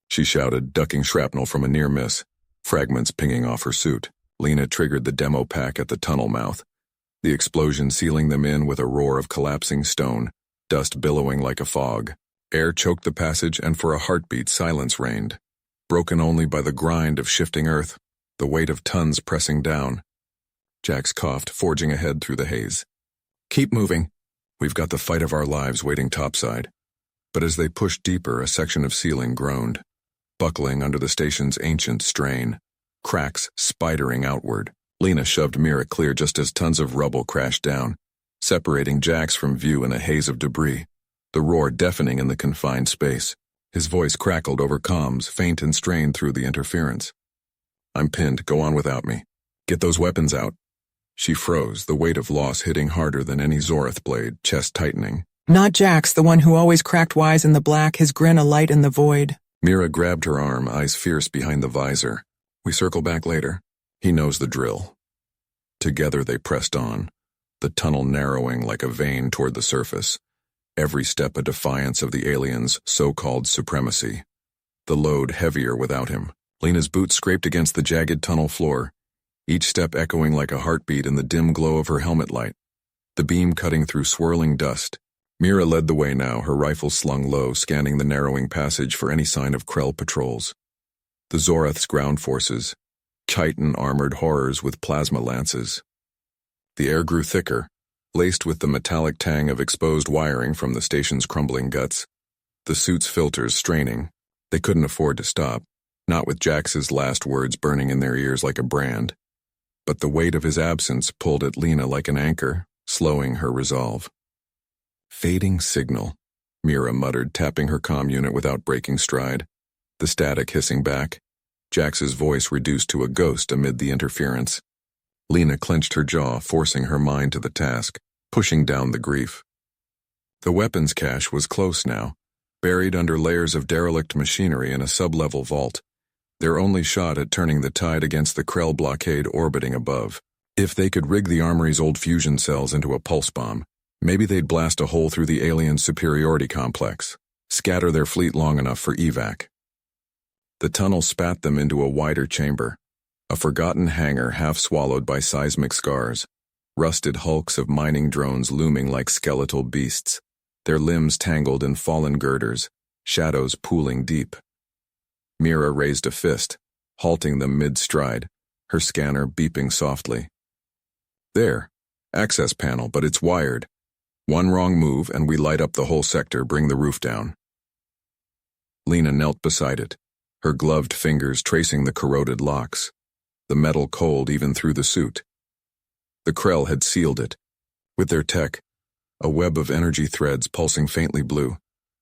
she shouted, ducking shrapnel from a near miss, fragments pinging off her suit. Lena triggered the demo pack at the tunnel mouth, the explosion sealing them in with a roar of collapsing stone, dust billowing like a fog. Air choked the passage, and for a heartbeat silence reigned, broken only by the grind of shifting earth, the weight of tons pressing down. Jax coughed, forging ahead through the haze. Keep moving. We've got the fight of our lives waiting topside. But as they pushed deeper, a section of ceiling groaned, buckling under the station's ancient strain, cracks spidering outward. Lena shoved Mira clear just as tons of rubble crashed down, separating Jax from view in a haze of debris, the roar deafening in the confined space. His voice crackled over comms, faint and strained through the interference. I'm pinned, go on without me. Get those weapons out. She froze, the weight of loss hitting harder than any Zorath blade, chest tightening. Not Jax, the one who always cracked wise in the black, his grin alight in the void. Mira grabbed her arm, eyes fierce behind the visor. We circle back later. He knows the drill. Together they pressed on, the tunnel narrowing like a vein toward the surface, every step a defiance of the aliens' so-called supremacy. The load heavier without him. Lena's boots scraped against the jagged tunnel floor, each step echoing like a heartbeat in the dim glow of her helmet light, the beam cutting through swirling dust. Mira led the way now, her rifle slung low, scanning the narrowing passage for any sign of Krell patrols. The Zorath's ground forces, chitin-armored horrors with plasma lances. The air grew thicker, laced with the metallic tang of exposed wiring from the station's crumbling guts. The suit's filters straining. They couldn't afford to stop, not with Jax's last words burning in their ears like a brand. But the weight of his absence pulled at Lena like an anchor, slowing her resolve. Fading signal, Mira muttered, tapping her comm unit without breaking stride. The static hissing back, Jax's voice reduced to a ghost amid the interference. Lena clenched her jaw, forcing her mind to the task, pushing down the grief. The weapons cache was close now, buried under layers of derelict machinery in a sub-level vault, their only shot at turning the tide against the Krell blockade orbiting above. If they could rig the armory's old fusion cells into a pulse bomb, maybe they'd blast a hole through the alien superiority complex, scatter their fleet long enough for evac. The tunnel spat them into a wider chamber, a forgotten hangar half swallowed by seismic scars, rusted hulks of mining drones looming like skeletal beasts, their limbs tangled in fallen girders, shadows pooling deep. Mira raised a fist, halting them mid-stride, her scanner beeping softly. There, access panel, but it's wired. One wrong move and we light up the whole sector, bring the roof down. Lena knelt beside it, her gloved fingers tracing the corroded locks, the metal cold even through the suit. The Krell had sealed it. With their tech, a web of energy threads pulsing faintly blue,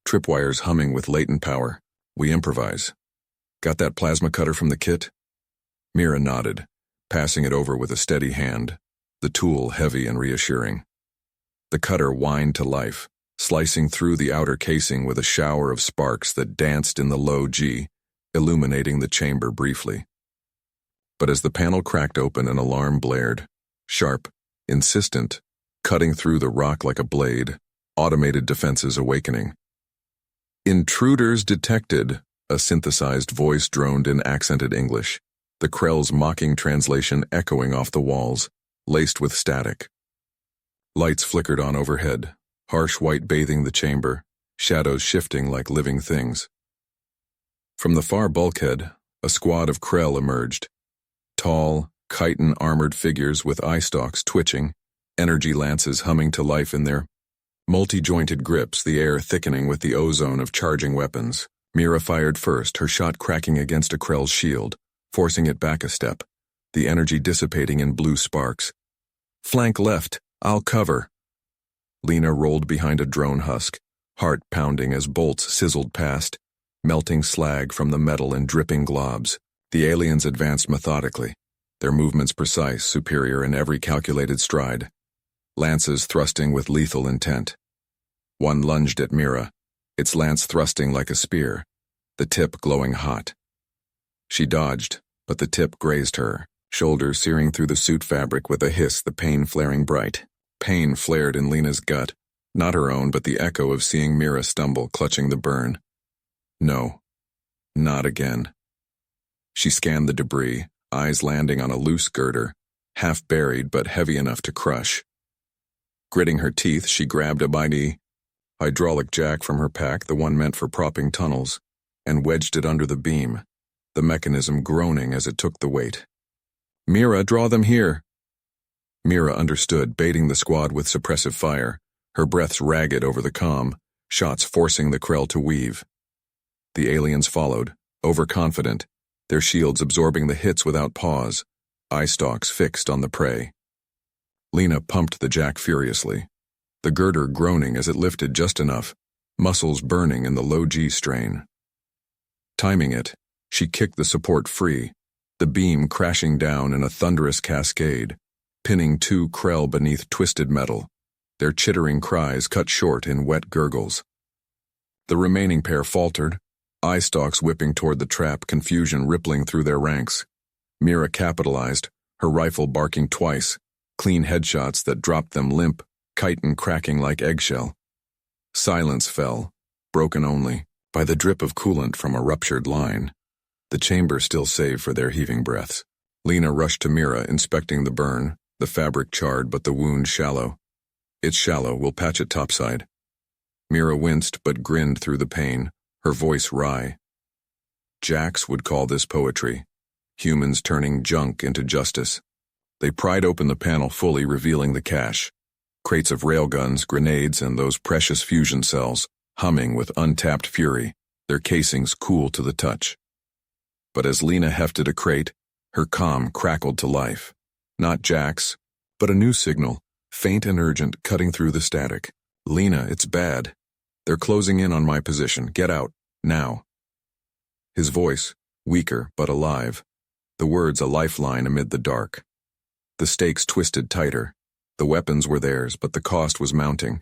tripwires humming with latent power. We improvise. Got that plasma cutter from the kit? Mira nodded, passing it over with a steady hand, the tool heavy and reassuring. The cutter whined to life, slicing through the outer casing with a shower of sparks that danced in the low G, illuminating the chamber briefly. But as the panel cracked open, an alarm blared, sharp, insistent, cutting through the rock like a blade, automated defenses awakening. Intruders detected, a synthesized voice droned in accented English, the Krell's mocking translation echoing off the walls, laced with static. Lights flickered on overhead, harsh white bathing the chamber, shadows shifting like living things. From the far bulkhead, a squad of Krell emerged. Tall, chitin-armored figures with eye stalks twitching, energy lances humming to life in their multi-jointed grips, the air thickening with the ozone of charging weapons. Mira fired first, her shot cracking against a Krell's shield, forcing it back a step, the energy dissipating in blue sparks. Flank left, I'll cover. Lena rolled behind a drone husk, heart pounding as bolts sizzled past, melting slag from the metal in dripping globs. The aliens advanced methodically, their movements precise, superior in every calculated stride, lances thrusting with lethal intent. One lunged at Mira, its lance thrusting like a spear, the tip glowing hot. She dodged, but the tip grazed her, shoulders searing through the suit fabric with a hiss, the pain flaring bright. Pain flared in Lena's gut, not her own but the echo of seeing Mira stumble, clutching the burn. No, not again. She scanned the debris, eyes landing on a loose girder, half buried but heavy enough to crush. Gritting her teeth, she grabbed a mighty hydraulic jack from her pack, the one meant for propping tunnels, and wedged it under the beam, the mechanism groaning as it took the weight. Mira, draw them here. Mira understood, baiting the squad with suppressive fire, her breaths ragged over the comm, shots forcing the Krell to weave. The aliens followed, overconfident, their shields absorbing the hits without pause, eye stalks fixed on the prey. Lena pumped the jack furiously, the girder groaning as it lifted just enough, muscles burning in the low G strain. Timing it, she kicked the support free, the beam crashing down in a thunderous cascade, pinning two Krell beneath twisted metal, their chittering cries cut short in wet gurgles. The remaining pair faltered, eye stalks whipping toward the trap, confusion rippling through their ranks. Mira capitalized, her rifle barking twice, Clean headshots that dropped them limp, chitin cracking like eggshell. Silence fell, broken only by the drip of coolant from a ruptured line, the chamber still save for their heaving breaths. Lena rushed to Mira, inspecting the burn, the fabric charred but the wound shallow. It's shallow, we'll patch it topside. Mira winced but grinned through the pain, her voice wry. Jax would call this poetry. Humans turning junk into justice. They pried open the panel fully, revealing the cache. Crates of railguns, grenades, and those precious fusion cells, humming with untapped fury, their casings cool to the touch. But as Lena hefted a crate, her comm crackled to life. Not Jax, but a new signal, faint and urgent, cutting through the static. Lena, it's bad. They're closing in on my position. Get out, now. His voice, weaker but alive. The words a lifeline amid the dark. The stakes twisted tighter. The weapons were theirs, but the cost was mounting,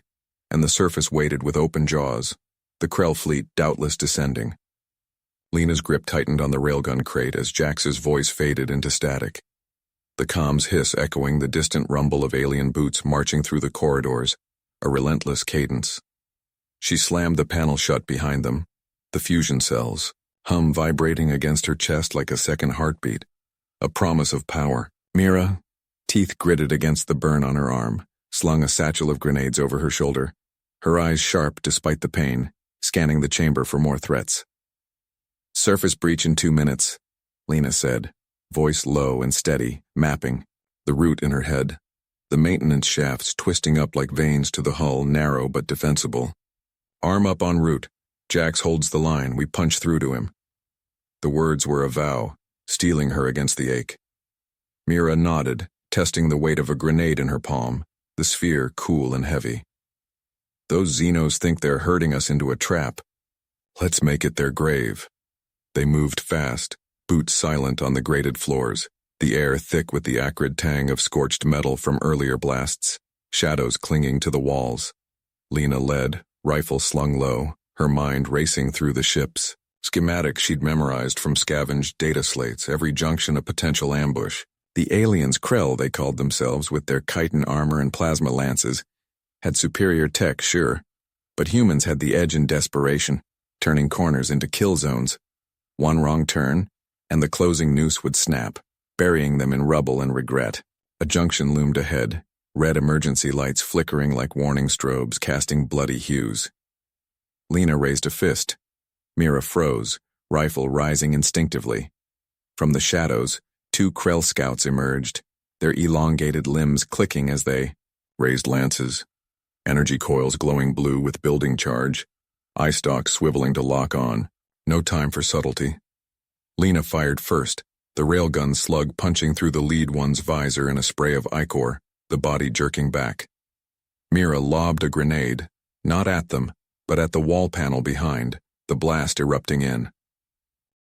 and the surface waited with open jaws, the Krell fleet doubtless descending. Lena's grip tightened on the railgun crate as Jax's voice faded into static. The comms hiss echoing the distant rumble of alien boots marching through the corridors, a relentless cadence. She slammed the panel shut behind them, the fusion cells, hum vibrating against her chest like a second heartbeat, a promise of power. Mira, teeth gritted against the burn on her arm, slung a satchel of grenades over her shoulder, her eyes sharp despite the pain, scanning the chamber for more threats. Surface breach in 2 minutes, Lena said, voice low and steady, mapping, the route in her head, the maintenance shafts twisting up like veins to the hull, narrow but defensible. Arm up en route. Jax holds the line, we punch through to him. The words were a vow, steeling her against the ache. Mira nodded, testing the weight of a grenade in her palm, the sphere cool and heavy. Those Xenos think they're herding us into a trap. Let's make it their grave. They moved fast, boots silent on the grated floors, the air thick with the acrid tang of scorched metal from earlier blasts, shadows clinging to the walls. Lena led, rifle slung low, her mind racing through the ships. Schematics she'd memorized from scavenged data slates, every junction a potential ambush. The aliens, Krell they called themselves, with their chitin armor and plasma lances, had superior tech, sure, but humans had the edge in desperation, turning corners into kill zones. One wrong turn, and the closing noose would snap, burying them in rubble and regret. A junction loomed ahead, red emergency lights flickering like warning strobes, casting bloody hues. Lena raised a fist. Mira froze, rifle rising instinctively. From the shadows, 2 Krell scouts emerged, their elongated limbs clicking as they raised lances, energy coils glowing blue with building charge, eye stalks swiveling to lock on. No time for subtlety. Lena fired first, the railgun slug punching through the lead one's visor in a spray of ichor, the body jerking back. Mira lobbed a grenade, not at them, but at the wall panel behind, the blast erupting in.